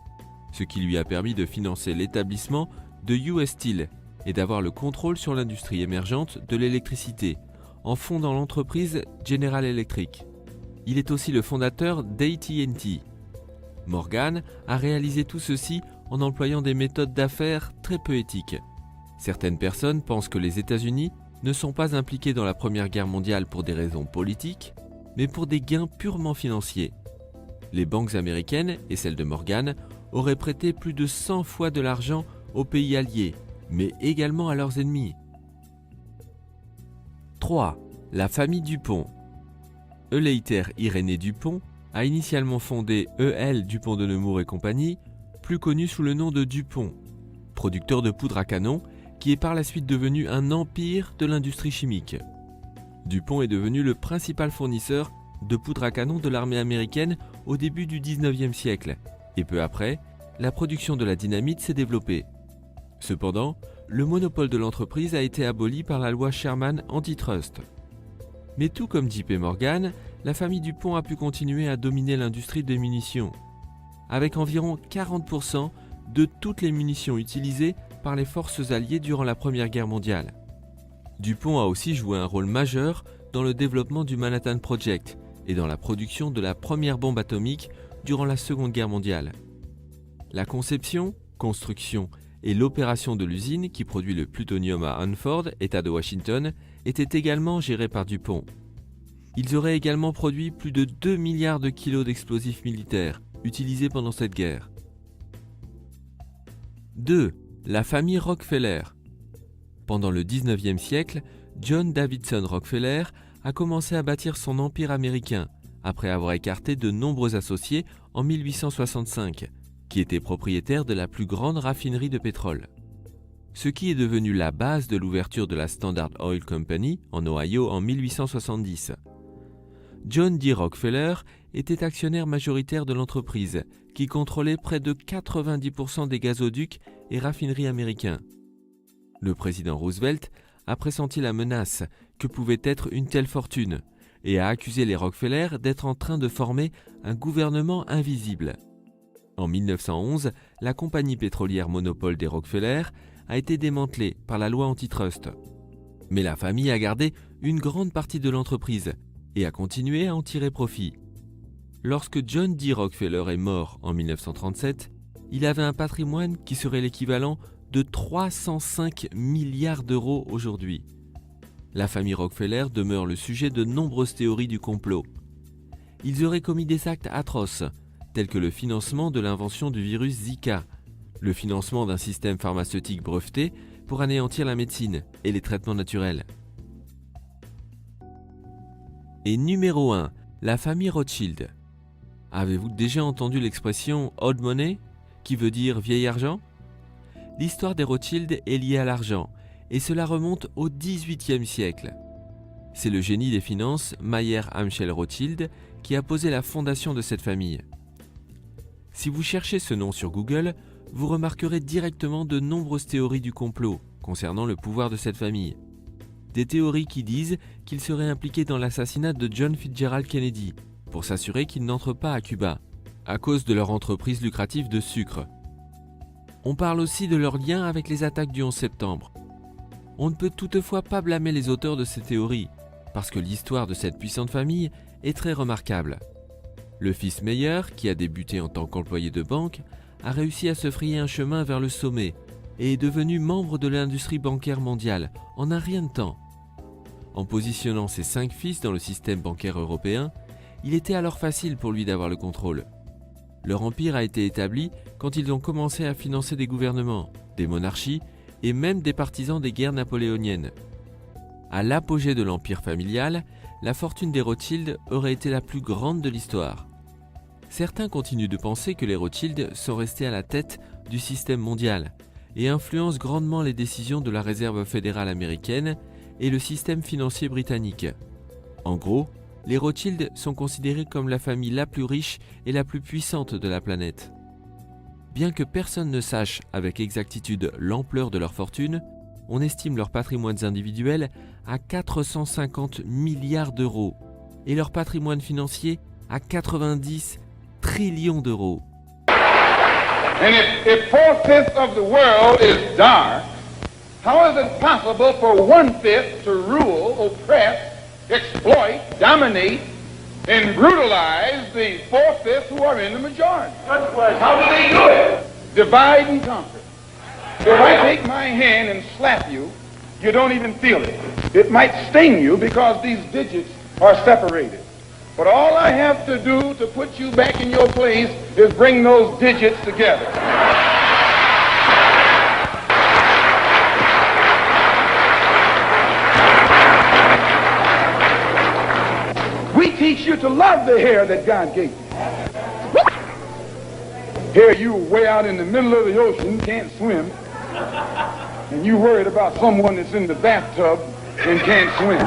ce qui lui a permis de financer l'établissement de US Steel et d'avoir le contrôle sur l'industrie émergente de l'électricité, en fondant l'entreprise General Electric. Il est aussi le fondateur d'AT&T. Morgan a réalisé tout ceci en employant des méthodes d'affaires très peu éthiques. Certaines personnes pensent que les États-Unis ne sont pas impliqués dans la Première Guerre mondiale pour des raisons politiques, mais pour des gains purement financiers. Les banques américaines et celles de Morgan auraient prêté plus de 100 fois de l'argent aux pays alliés, mais également à leurs ennemis. 3. La famille Dupont. Euleiter Irénée Dupont a initialement fondé EL Dupont de Nemours et compagnie, plus connu sous le nom de Dupont, producteur de poudre à canon, qui est par la suite devenu un empire de l'industrie chimique. Dupont est devenu le principal fournisseur de poudre à canon de l'armée américaine au début du 19e siècle, et peu après, la production de la dynamite s'est développée. Cependant, le monopole de l'entreprise a été aboli par la loi Sherman Antitrust. Mais tout comme JP Morgan, la famille Dupont a pu continuer à dominer l'industrie des munitions, avec environ 40% de toutes les munitions utilisées par les forces alliées durant la Première Guerre mondiale. Dupont a aussi joué un rôle majeur dans le développement du Manhattan Project et dans la production de la première bombe atomique durant la Seconde Guerre mondiale. La conception, construction et l'opération de l'usine qui produit le plutonium à Hanford, État de Washington, était également gérée par Dupont. Ils auraient également produit plus de 2 milliards de kilos d'explosifs militaires utilisés pendant cette guerre. 2. La famille Rockefeller. Pendant le 19e siècle, John Davidson Rockefeller a commencé à bâtir son empire américain après avoir écarté de nombreux associés en 1865, qui étaient propriétaires de la plus grande raffinerie de pétrole. Ce qui est devenu la base de l'ouverture de la Standard Oil Company en Ohio en 1870. John D. Rockefeller était actionnaire majoritaire de l'entreprise, qui contrôlait près de 90% des gazoducs et raffineries américains. Le président Roosevelt a pressenti la menace que pouvait être une telle fortune et a accusé les Rockefeller d'être en train de former un gouvernement invisible. En 1911, la compagnie pétrolière monopole des Rockefeller a été démantelée par la loi antitrust. Mais la famille a gardé une grande partie de l'entreprise et a continué à en tirer profit. Lorsque John D. Rockefeller est mort en 1937, il avait un patrimoine qui serait l'équivalent de 305 milliards d'euros aujourd'hui. La famille Rockefeller demeure le sujet de nombreuses théories du complot. Ils auraient commis des actes atroces, tels que le financement de l'invention du virus Zika, le financement d'un système pharmaceutique breveté pour anéantir la médecine et les traitements naturels. Et numéro 1, la famille Rothschild. Avez-vous déjà entendu l'expression « old money » qui veut dire « vieil argent » ? L'histoire des Rothschild est liée à l'argent, et cela remonte au XVIIIe siècle. C'est le génie des finances, Mayer Amschel Rothschild, qui a posé la fondation de cette famille. Si vous cherchez ce nom sur Google, vous remarquerez directement de nombreuses théories du complot concernant le pouvoir de cette famille. Des théories qui disent qu'ils seraient impliqués dans l'assassinat de John Fitzgerald Kennedy, pour s'assurer qu'ils n'entrent pas à Cuba, à cause de leur entreprise lucrative de sucre. On parle aussi de leur lien avec les attaques du 11 septembre. On ne peut toutefois pas blâmer les auteurs de ces théories, parce que l'histoire de cette puissante famille est très remarquable. Le fils Meyer, qui a débuté en tant qu'employé de banque, a réussi à se frayer un chemin vers le sommet et est devenu membre de l'industrie bancaire mondiale en un rien de temps. En positionnant ses 5 fils dans le système bancaire européen, il était alors facile pour lui d'avoir le contrôle. Leur empire a été établi quand ils ont commencé à financer des gouvernements, des monarchies et même des partisans des guerres napoléoniennes. À l'apogée de l'empire familial, la fortune des Rothschild aurait été la plus grande de l'histoire. Certains continuent de penser que les Rothschild sont restés à la tête du système mondial et influencent grandement les décisions de la Réserve fédérale américaine et le système financier britannique. En gros, les Rothschild sont considérés comme la famille la plus riche et la plus puissante de la planète. Bien que personne ne sache avec exactitude l'ampleur de leur fortune, on estime leurs patrimoines individuels à 450 milliards d'euros et leur patrimoine financier à 90 trillions d'euros. And if 4/5 of the world is dark, how is it possible for 1/5 to rule, oppress, exploit, dominate, and brutalize the 4/5 who are in the majority? How do they do it? Divide and conquer. If I take my hand and slap you, you don't even feel it. It might sting you because these digits are separated. But all I have to do to put you back in your place is bring those digits together. teach you to love the hair that God gave you. Here you way out in the middle of the ocean, can't swim, and you worried about someone that's in the bathtub and can't swim.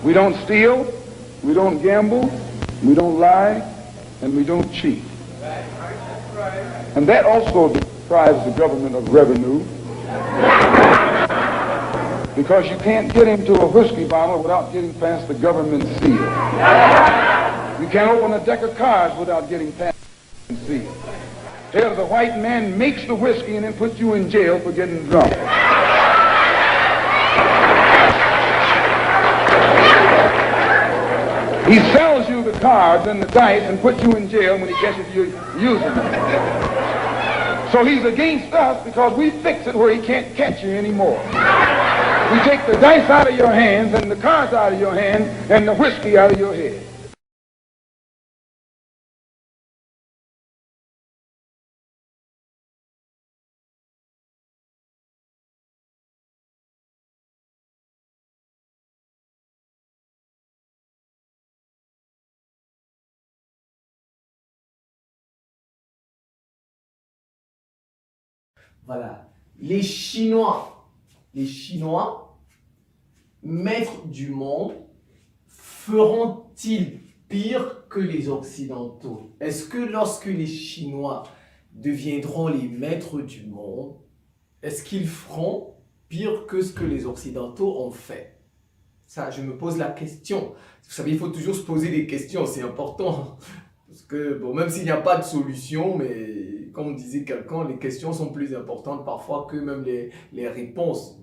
We don't steal, we don't gamble, we don't lie, and we don't cheat. And that also deprives the government of revenue, because you can't get into a whiskey bottle without getting past the government seal. You can't open a deck of cards without getting past the seal. Here, the white man makes the whiskey and then puts you in jail for getting drunk. He sells you the cards and the dice and puts you in jail when he catches you using them. So he's against us because we fix it where he can't catch you anymore. We take the dice out of your hands and the cards out of your hand and the whiskey out of your head. Voilà. Les Chinois, maîtres du monde, feront-ils pire que les Occidentaux? Est-ce que lorsque les Chinois deviendront les maîtres du monde, est-ce qu'ils feront pire que ce que les Occidentaux ont fait? Ça, je me pose la question. Vous savez, il faut toujours se poser des questions, c'est important. Parce que, bon, même s'il n'y a pas de solution, mais comme disait quelqu'un, les questions sont plus importantes parfois que même les réponses.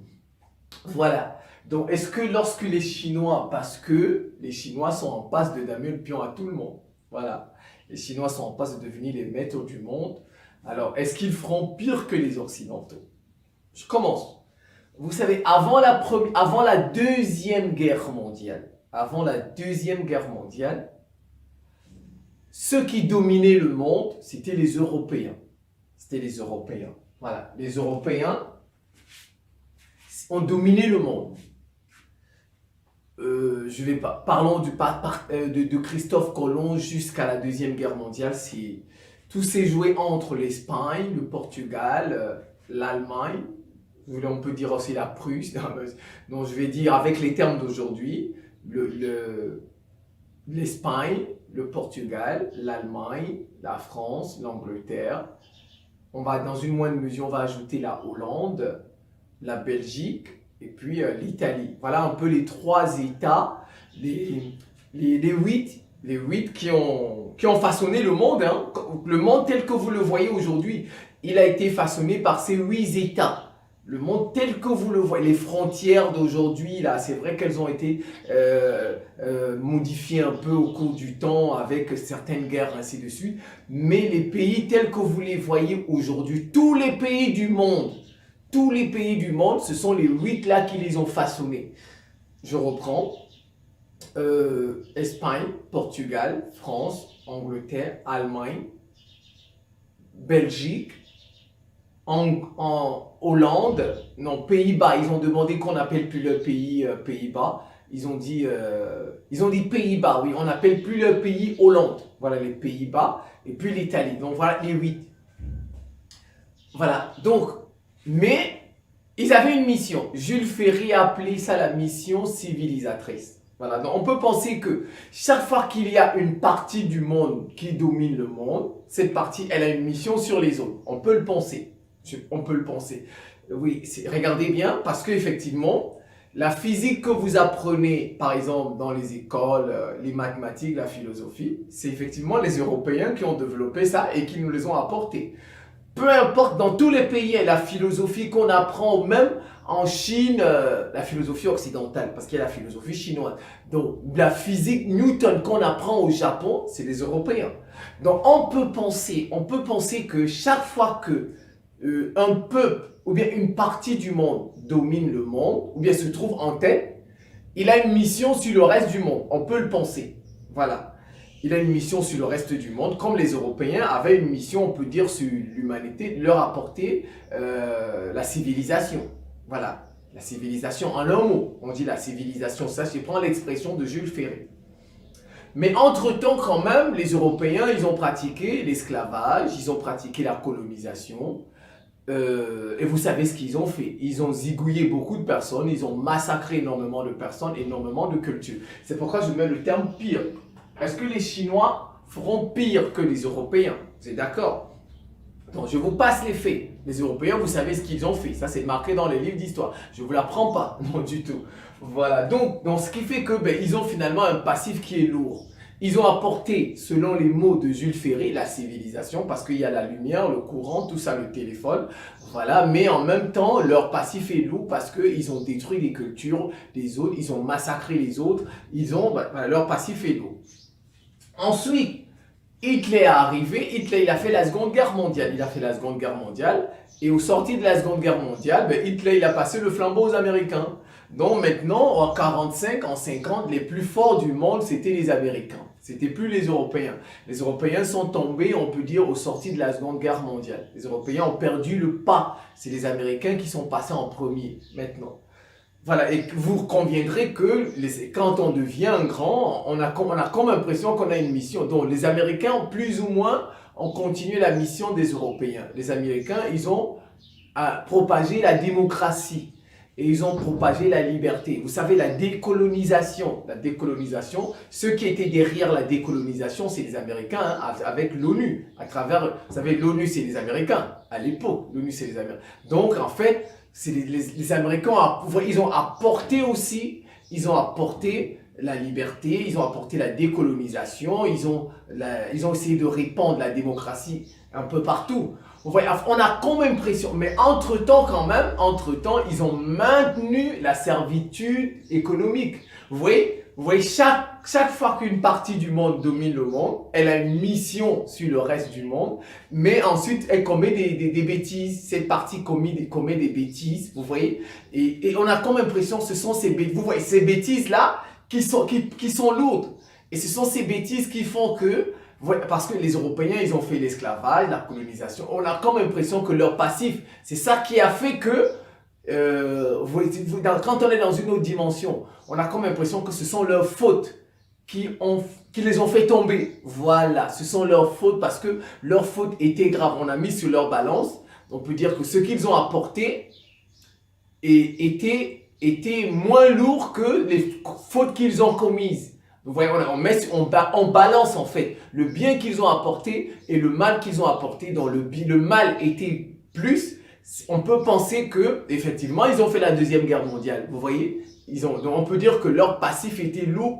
Voilà. Donc, est-ce que lorsque les Chinois, parce que les Chinois sont en passe de damer le pion à tout le monde, voilà, les Chinois sont en passe de devenir les maîtres du monde, alors est-ce qu'ils feront pire que les Occidentaux? Je commence. Vous savez, avant la Deuxième Guerre mondiale, ceux qui dominaient le monde, c'était les Européens. Voilà, les Européens ont dominé le monde. Parlons de Christophe Colomb jusqu'à la Deuxième Guerre mondiale. Tout s'est joué entre l'Espagne, le Portugal, l'Allemagne. On peut dire aussi la Prusse. Donc je vais dire avec les termes d'aujourd'hui, l'Espagne, le Portugal, l'Allemagne, la France, l'Angleterre. Dans une moindre mesure, on va ajouter la Hollande, la Belgique et puis l'Italie. Voilà un peu les trois États, les huit qui ont façonné le monde. Hein. Le monde tel que vous le voyez aujourd'hui, il a été façonné par ces 8 États. Le monde tel que vous le voyez, les frontières d'aujourd'hui, là, c'est vrai qu'elles ont été modifiées un peu au cours du temps avec certaines guerres, ainsi de suite. Mais les pays tels que vous les voyez aujourd'hui, tous les pays du monde, ce sont les 8 là qui les ont façonnés. Je reprends. Espagne, Portugal, France, Angleterre, Allemagne, Belgique, en Hollande, non, Pays-Bas, ils ont demandé qu'on n'appelle plus le pays Pays-Bas. Ils ont dit Pays-Bas, oui, on n'appelle plus le pays Hollande. Voilà les Pays-Bas et puis l'Italie. Donc voilà les 8. Voilà, donc, mais ils avaient une mission. Jules Ferry a appelé ça la mission civilisatrice. Voilà, donc on peut penser que chaque fois qu'il y a une partie du monde qui domine le monde, cette partie, elle a une mission sur les autres. On peut le penser. Oui, regardez bien, parce qu'effectivement, la physique que vous apprenez, par exemple, dans les écoles, les mathématiques, la philosophie, c'est effectivement les Européens qui ont développé ça et qui nous les ont apportés. Peu importe, dans tous les pays, la philosophie qu'on apprend, même en Chine, la philosophie occidentale, parce qu'il y a la philosophie chinoise. Donc, la physique Newton qu'on apprend au Japon, c'est les Européens. Donc, on peut penser que chaque fois que un peuple ou bien une partie du monde domine le monde, ou bien se trouve en tête, il a une mission sur le reste du monde. On peut le penser. Voilà. Il a une mission sur le reste du monde, comme les Européens avaient une mission, on peut dire, sur l'humanité, de leur apporter la civilisation. Voilà, la civilisation en un mot. On dit la civilisation, ça, je prends l'expression de Jules Ferry. Mais entre-temps, quand même, les Européens, ils ont pratiqué l'esclavage, ils ont pratiqué la colonisation. Et vous savez ce qu'ils ont fait. Ils ont zigouillé beaucoup de personnes, ils ont massacré énormément de personnes, énormément de cultures. C'est pourquoi je mets le terme pire. Est-ce que les Chinois feront pire que les Européens? Vous êtes d'accord? Donc je vous passe les faits. Les Européens, vous savez ce qu'ils ont fait. Ça, c'est marqué dans les livres d'histoire. Je ne vous l'apprends pas, non du tout. Voilà, donc ce qui fait que ils ont finalement un passif qui est lourd. Ils ont apporté, selon les mots de Jules Ferry, la civilisation, parce qu'il y a la lumière, le courant, tout ça, le téléphone. Voilà, mais en même temps, leur passif est lourd parce qu'ils ont détruit les cultures des autres, ils ont massacré les autres, leur passif est lourd. Ensuite, Hitler est arrivé, Hitler il a fait la Seconde Guerre mondiale. Et au sorti de la Seconde Guerre mondiale, Hitler il a passé le flambeau aux Américains. Donc maintenant, en 45, en 50, les plus forts du monde, c'était les Américains. C'était plus les Européens. Les Européens sont tombés, on peut dire, au sorti de la Seconde Guerre mondiale. Les Européens ont perdu le pas. C'est les Américains qui sont passés en premier, maintenant. Voilà, et vous conviendrez que quand on devient un grand, on a comme l'impression qu'on a une mission. Donc les Américains, plus ou moins, ont continué la mission des Européens. Les Américains, ils ont propagé la démocratie. Et ils ont propagé la liberté. Vous savez, la décolonisation, ceux qui étaient derrière la décolonisation, c'est les Américains, avec l'ONU. À travers, vous savez, l'ONU, c'est les Américains. À l'époque, l'ONU, c'est les Américains. Donc, en fait, c'est les Américains, ils ont apporté aussi, ils ont apporté la liberté, ils ont apporté la décolonisation, ils ont essayé de répandre la démocratie un peu partout. On a comme impression, mais entre-temps, ils ont maintenu la servitude économique. Vous voyez, chaque fois qu'une partie du monde domine le monde, elle a une mission sur le reste du monde, mais ensuite, elle commet des bêtises. Cette partie commet des bêtises, vous voyez, et on a comme impression que ce sont ces bêtises, vous voyez, ces bêtises-là qui sont lourdes. Et ce sont ces bêtises qui font que, parce que les Européens, ils ont fait l'esclavage, la colonisation, on a comme l'impression que leur passif, c'est ça qui a fait que, quand on est dans une autre dimension, on a comme l'impression que ce sont leurs fautes qui les ont fait tomber. Voilà, ce sont leurs fautes parce que leurs fautes étaient graves. On a mis sur leur balance, on peut dire que ce qu'ils ont apporté était moins lourd que les fautes qu'ils ont commises. Vous voyez, on balance en fait le bien qu'ils ont apporté et le mal qu'ils ont apporté. Dont le mal était plus, on peut penser que effectivement ils ont fait la Deuxième Guerre mondiale. Vous voyez, donc on peut dire que leur passif était lourd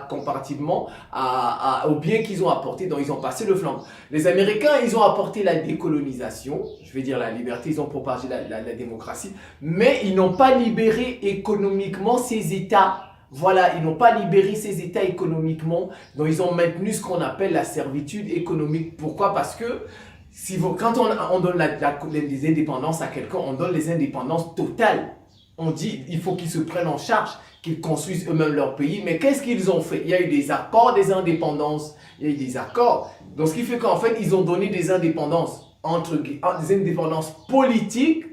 comparativement au bien qu'ils ont apporté. Donc ils ont passé le flambeau. Les Américains, ils ont apporté la décolonisation, je vais dire la liberté, ils ont propagé la démocratie, mais ils n'ont pas libéré économiquement ces États. Voilà, ils n'ont pas libéré ces États économiquement, donc ils ont maintenu ce qu'on appelle la servitude économique. Pourquoi? Parce que quand on donne les indépendances à quelqu'un, on donne les indépendances totales. On dit il faut qu'ils se prennent en charge, qu'ils construisent eux-mêmes leur pays. Mais qu'est-ce qu'ils ont fait? Il y a eu des accords des indépendances, il y a eu des accords. Donc ce qui fait qu'en fait, ils ont donné des indépendances, des indépendances politiques,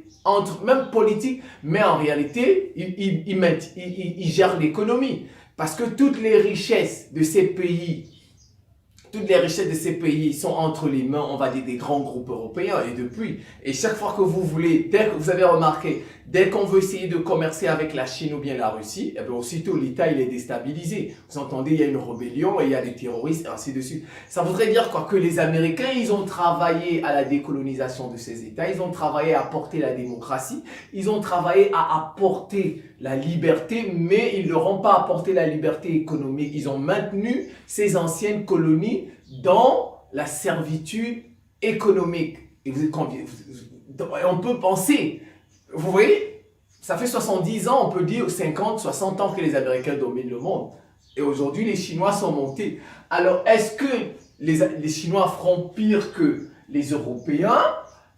même politiques, mais en réalité, ils gèrent l'économie. Parce que toutes les richesses de ces pays sont entre les mains, on va dire, des grands groupes européens. Et chaque fois que vous avez remarqué, dès qu'on veut essayer de commercer avec la Chine ou bien la Russie, eh bien aussitôt l'État il est déstabilisé. Vous entendez, il y a une rébellion et il y a des terroristes, et ainsi de suite. Ça voudrait dire quoi? Que les Américains, ils ont travaillé à la décolonisation de ces États, ils ont travaillé à apporter la démocratie, ils ont travaillé à apporter la liberté, mais ils ne leur ont pas apporté la liberté économique. Ils ont maintenu ces anciennes colonies dans la servitude économique. Et on peut penser, vous voyez, ça fait 70 ans, on peut dire 50, 60 ans que les Américains dominent le monde. Et aujourd'hui, les Chinois sont montés. Alors, est-ce que les Chinois feront pire que les Européens?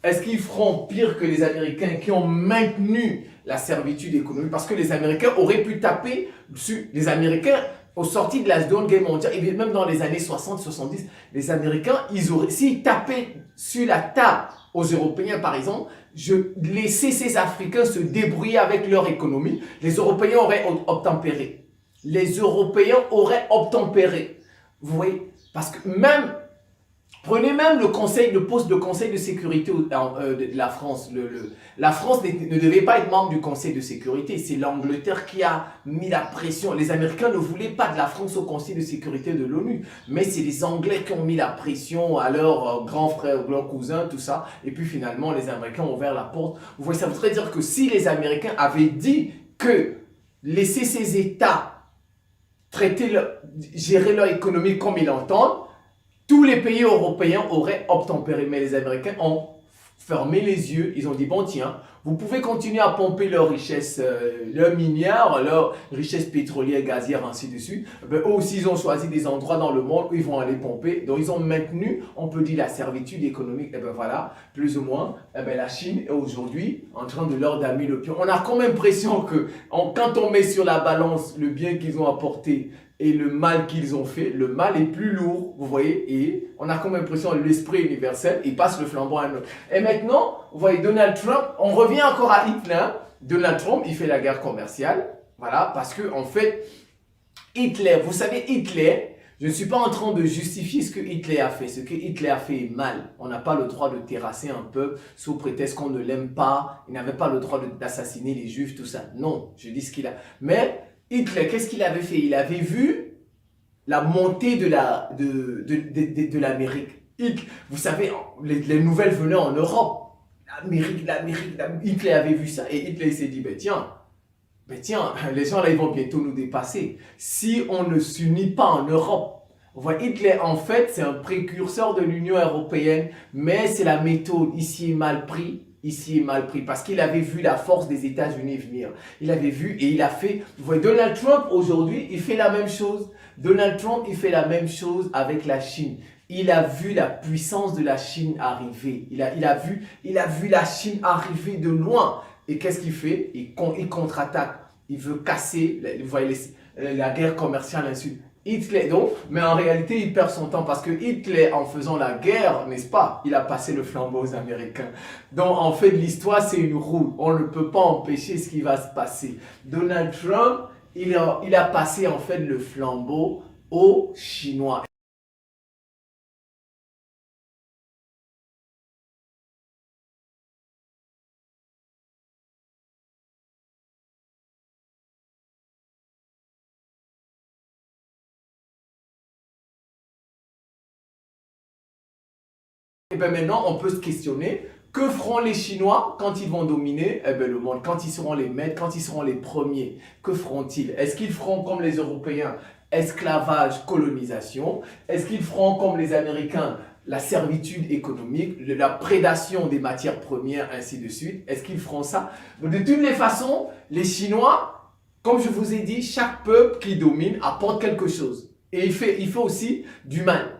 Est-ce qu'ils feront pire que les Américains qui ont maintenu la servitude économique? Parce que les Américains auraient pu taper dessus. Les Américains au sorti de la Seconde Guerre mondiale, et même dans les années 60-70, les Américains, s'ils tapaient sur la table aux Européens, par exemple, laisser ces Africains se débrouiller avec leur économie, les Européens auraient obtempéré. Les Européens auraient obtempéré. Vous voyez? Parce que même, prenez même le poste de conseil de sécurité de la France. La France ne devait pas être membre du conseil de sécurité. C'est l'Angleterre qui a mis la pression. Les Américains ne voulaient pas de la France au conseil de sécurité de l'ONU. Mais c'est les Anglais qui ont mis la pression à leurs grands frères, leurs cousins, tout ça. Et puis finalement, les Américains ont ouvert la porte. Vous voyez, ça voudrait dire que si les Américains avaient dit que laisser ces États gérer leur économie comme ils l'entendent, tous les pays européens auraient obtempéré. Mais les Américains ont fermé les yeux. Ils ont dit, bon tiens, vous pouvez continuer à pomper leurs richesses, leurs minières, leurs richesses pétrolières, gazières, ainsi de suite. Ben, eux aussi, ils ont choisi des endroits dans le monde où ils vont aller pomper. Donc, ils ont maintenu, on peut dire, la servitude économique. Et ben voilà, plus ou moins, eh ben, la Chine est aujourd'hui en train de leur damer le pion. On a comme l'impression que quand on met sur la balance le bien qu'ils ont apporté et le mal qu'ils ont fait, le mal est plus lourd, vous voyez, et on a comme l'impression que l'esprit universel, il passe le flambeau à un autre. Et maintenant, vous voyez, Donald Trump, on revient encore à Hitler. Donald Trump, il fait la guerre commerciale, voilà, parce que en fait, Hitler, vous savez, Hitler, je ne suis pas en train de justifier ce que Hitler a fait. Ce que Hitler a fait est mal. On n'a pas le droit de terrasser un peuple sous prétexte qu'on ne l'aime pas. Il n'avait pas le droit d'assassiner les Juifs, tout ça. Non, je dis ce qu'il a. Mais Hitler, qu'est-ce qu'il avait fait? Il avait vu la montée de l'Amérique. Vous savez, les nouvelles venaient en Europe. Hitler avait vu ça. Et Hitler s'est dit, ben tiens, les gens là, ils vont bientôt nous dépasser. Si on ne s'unit pas en Europe. Vous voyez, Hitler, en fait, c'est un précurseur de l'Union européenne, mais c'est la méthode ici est mal prise. Ici est mal pris parce qu'il avait vu la force des États-Unis venir. Il avait vu et il a fait. Vous voyez, Donald Trump aujourd'hui, il fait la même chose. Donald Trump, il fait la même chose avec la Chine. Il a vu la puissance de la Chine arriver. Il a vu la Chine arriver de loin. Et qu'est-ce qu'il fait? Il contre-attaque. Il veut casser, vous voyez, la guerre commerciale, ainsi de suite. Hitler, donc, mais en réalité, il perd son temps parce que Hitler, en faisant la guerre, n'est-ce pas, il a passé le flambeau aux Américains. Donc, en fait, l'histoire, c'est une roue. On ne peut pas empêcher ce qui va se passer. Donald Trump, il a passé, en fait, le flambeau aux Chinois. Et bien maintenant, on peut se questionner, que feront les Chinois quand ils vont dominer le monde, quand ils seront les maîtres, quand ils seront les premiers? Que feront-ils? Est-ce qu'ils feront comme les Européens, esclavage, colonisation? Est-ce qu'ils feront comme les Américains, la servitude économique, la prédation des matières premières, ainsi de suite? Est-ce qu'ils feront ça? De toutes les façons, les Chinois, comme je vous ai dit, chaque peuple qui domine apporte quelque chose. Et il fait aussi du mal.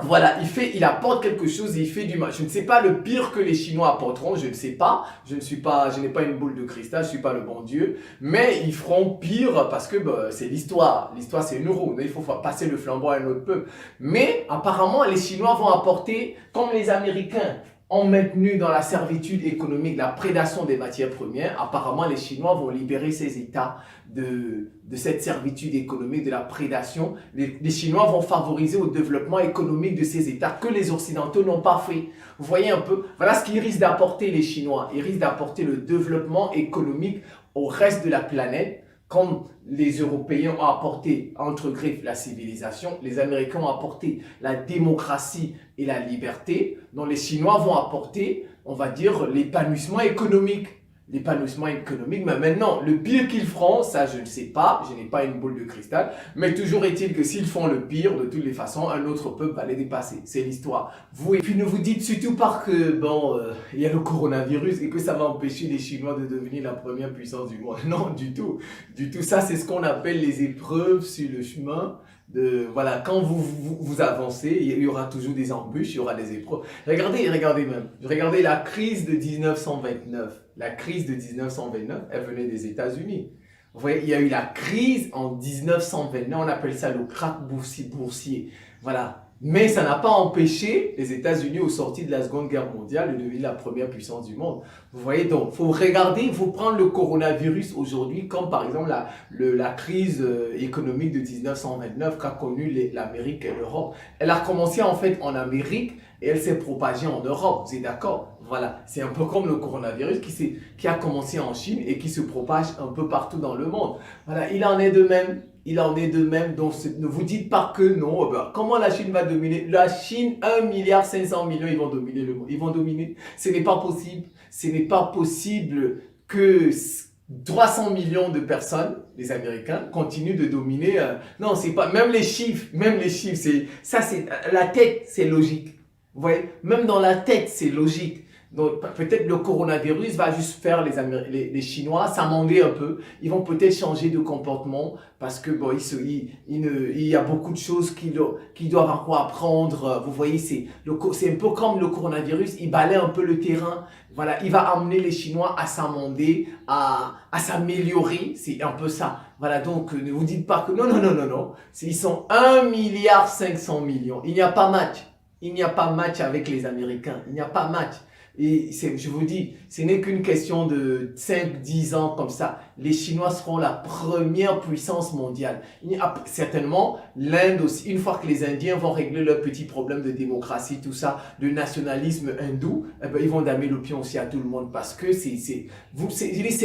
Voilà, il apporte quelque chose et il fait du mal. Je ne sais pas le pire que les Chinois apporteront, je ne sais pas. Je n'ai pas une boule de cristal, je ne suis pas le bon Dieu. Mais ils feront pire parce que c'est l'histoire. L'histoire, c'est une roue. Il faut passer le flambeau à un autre peuple. Mais apparemment, les Chinois vont apporter, comme les Américains ont maintenu dans la servitude économique la prédation des matières premières, apparemment les Chinois vont libérer ces États de cette servitude économique, de la prédation. Les Chinois vont favoriser au développement économique de ces États que les Occidentaux n'ont pas fait. Vous voyez un peu, voilà ce qu'ils risquent d'apporter les Chinois. Ils risquent d'apporter le développement économique au reste de la planète, comme les Européens ont apporté, entre griffes, la civilisation, les Américains ont apporté la démocratie et la liberté, dont les Chinois vont apporter, on va dire, l'épanouissement économique. L'épanouissement économique, mais maintenant, le pire qu'ils feront, ça je ne sais pas, je n'ai pas une boule de cristal, mais toujours est-il que s'ils font le pire, de toutes les façons, un autre peuple va les dépasser. C'est l'histoire. Vous, et puis ne vous dites surtout pas que, il y a le coronavirus et que ça va empêcher les Chinois de devenir la première puissance du monde. Non, du tout. Du tout. Ça, c'est ce qu'on appelle les épreuves sur le chemin. Voilà, quand vous avancez, il y aura toujours des embûches, il y aura des épreuves. Regardez la crise de 1929. La crise de 1929, elle venait des États-Unis. Vous voyez, il y a eu la crise en 1929, on appelle ça le krach boursier. Voilà. Mais ça n'a pas empêché les États-Unis, au sorti de la Seconde Guerre mondiale, de devenir la première puissance du monde. Vous voyez, donc, il faut regarder, il faut prendre le coronavirus aujourd'hui comme par exemple la crise économique de 1929 qu'a connue l'Amérique et l'Europe. Elle a commencé en fait en Amérique et elle s'est propagée en Europe, vous êtes d'accord? Voilà, c'est un peu comme le coronavirus qui a commencé en Chine et qui se propage un peu partout dans le monde. Voilà, il en est de même. Il en est de même, donc ne vous dites pas que non. Comment la Chine va dominer? La Chine, 1,5 milliard, ils vont dominer le monde. Ils vont dominer. Ce n'est pas possible. Ce n'est pas possible que 300 millions de personnes, les Américains, continuent de dominer. Non, c'est pas. Même les chiffres, c'est la tête, c'est logique. Vous voyez, même dans la tête, c'est logique. Donc peut-être le coronavirus va juste faire les Chinois s'amender un peu. Ils vont peut-être changer de comportement parce que bon, il y a beaucoup de choses qu'ils doivent encore apprendre. Vous voyez, c'est un peu comme le coronavirus. Il balaie un peu le terrain. Voilà, il va amener les Chinois à s'amender, à s'améliorer. C'est un peu ça. Voilà, donc ne vous dites pas que non. Ils sont 1,5 milliard. Il n'y a pas match. Il n'y a pas match avec les Américains. Il n'y a pas match. Et je vous dis, ce n'est qu'une question de 5-10 ans comme ça. Les Chinois seront la première puissance mondiale. Certainement, l'Inde aussi, une fois que les Indiens vont régler leurs petits problèmes de démocratie, tout ça, de nationalisme hindou, eh ben, ils vont damer le pion aussi à tout le monde parce que c'est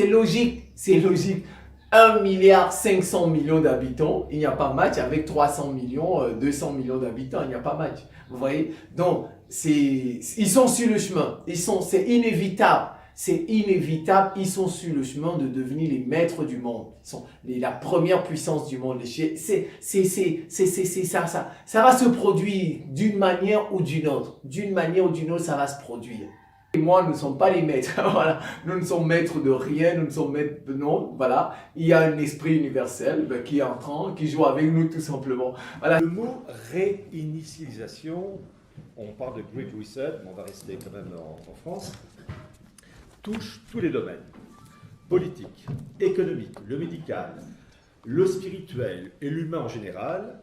logique. C'est logique. 1,5 milliard d'habitants, il n'y a pas match avec 300 millions, 200 millions d'habitants, il n'y a pas match. Vous voyez? Donc, ils sont sur le chemin. C'est inévitable. C'est inévitable. Ils sont sur le chemin de devenir les maîtres du monde. Ils sont la première puissance du monde. C'est ça. Ça va se produire d'une manière ou d'une autre. D'une manière ou d'une autre, ça va se produire. Et moi, nous ne sommes pas les maîtres. Voilà. Nous ne sommes maîtres de rien. Nous ne sommes maîtres de non. Voilà. Il y a un esprit universel qui est entrant, qui joue avec nous tout simplement. Voilà. Le mot réinitialisation, on parle de Great Reset, mais on va rester quand même en France, touche tous les domaines. Politique, économique, le médical, le spirituel et l'humain en général.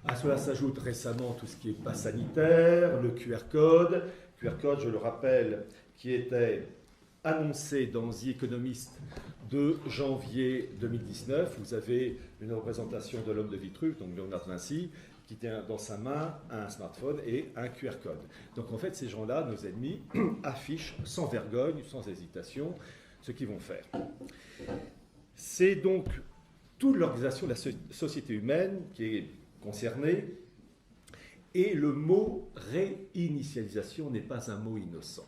À cela s'ajoute récemment tout ce qui est pass sanitaire, le QR code. QR code, je le rappelle, qui était annoncé dans The Economist de janvier 2019. Vous avez une représentation de l'homme de Vitruve, donc Léonard de Vinci, qui tient dans sa main un smartphone et un QR code. Donc en fait, ces gens-là, nos ennemis, affichent sans vergogne, sans hésitation, ce qu'ils vont faire. C'est donc toute l'organisation de la société humaine qui est concernée, et le mot réinitialisation n'est pas un mot innocent.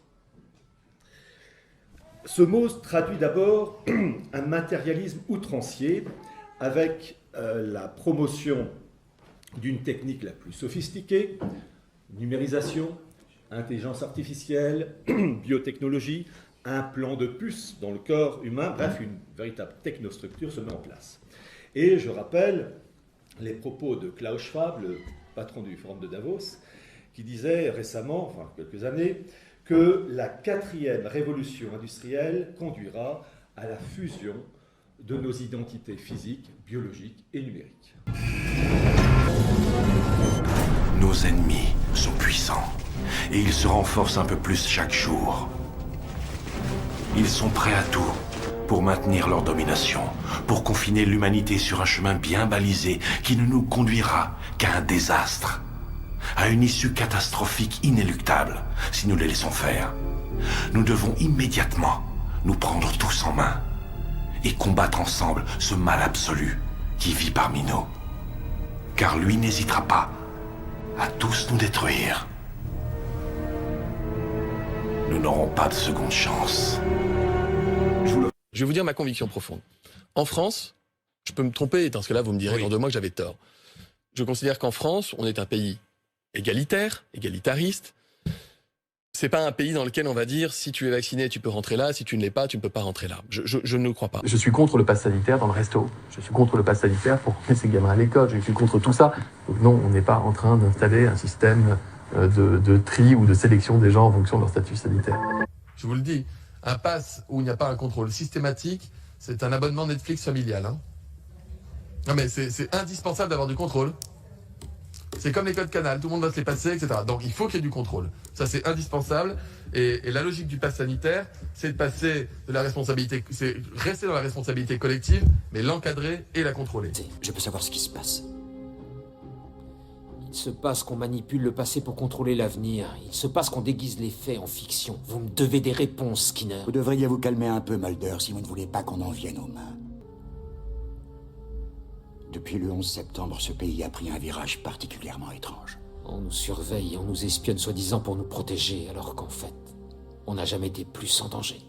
Ce mot traduit d'abord un matérialisme outrancier avec la promotion d'une technique la plus sophistiquée, numérisation, intelligence artificielle, biotechnologie, implant de puces dans le corps humain, bref, une véritable technostructure se met en place. Et je rappelle les propos de Klaus Schwab, le patron du Forum de Davos, qui disait récemment, enfin quelques années, que la 4e révolution industrielle conduira à la fusion de nos identités physiques, biologiques et numériques. Nos ennemis sont puissants et ils se renforcent un peu plus chaque jour. Ils sont prêts à tout pour maintenir leur domination, pour confiner l'humanité sur un chemin bien balisé qui ne nous conduira qu'à un désastre, à une issue catastrophique inéluctable si nous les laissons faire. Nous devons immédiatement nous prendre tous en main et combattre ensemble ce mal absolu qui vit parmi nous. Car lui n'hésitera pas à tous nous détruire. Nous n'aurons pas de seconde chance. Je vais vous dire ma conviction profonde. En France, je peux me tromper, dans ce cas-là, vous me direz de moi que j'avais tort. Je considère qu'en France, on est un pays égalitaire, égalitariste. C'est pas un pays dans lequel on va dire si tu es vacciné, tu peux rentrer là, si tu ne l'es pas, tu ne peux pas rentrer là. Je ne le crois pas. Je suis contre le pass sanitaire dans le resto. Je suis contre le pass sanitaire pour emmener ses gamins à l'école. Je suis contre tout ça. Donc non, on n'est pas en train d'installer un système de tri ou de sélection des gens en fonction de leur statut sanitaire. Je vous le dis, un pass où il n'y a pas un contrôle systématique c'est un abonnement Netflix familial. Hein. Non mais c'est indispensable d'avoir du contrôle. C'est comme les codes canal, tout le monde va se les passer, etc. Donc il faut qu'il y ait du contrôle. Ça c'est indispensable. Et la logique du pass sanitaire, c'est de passer de la responsabilité, c'est rester dans la responsabilité collective, mais l'encadrer et la contrôler. Je peux savoir ce qui se passe. Il se passe qu'on manipule le passé pour contrôler l'avenir. Il se passe qu'on déguise les faits en fiction. Vous me devez des réponses, Skinner. Vous devriez vous calmer un peu, Mulder, si vous ne voulez pas qu'on en vienne aux mains. Depuis le 11 septembre, ce pays a pris un virage particulièrement étrange. On nous surveille, on nous espionne soi-disant pour nous protéger, alors qu'en fait, on n'a jamais été plus en danger.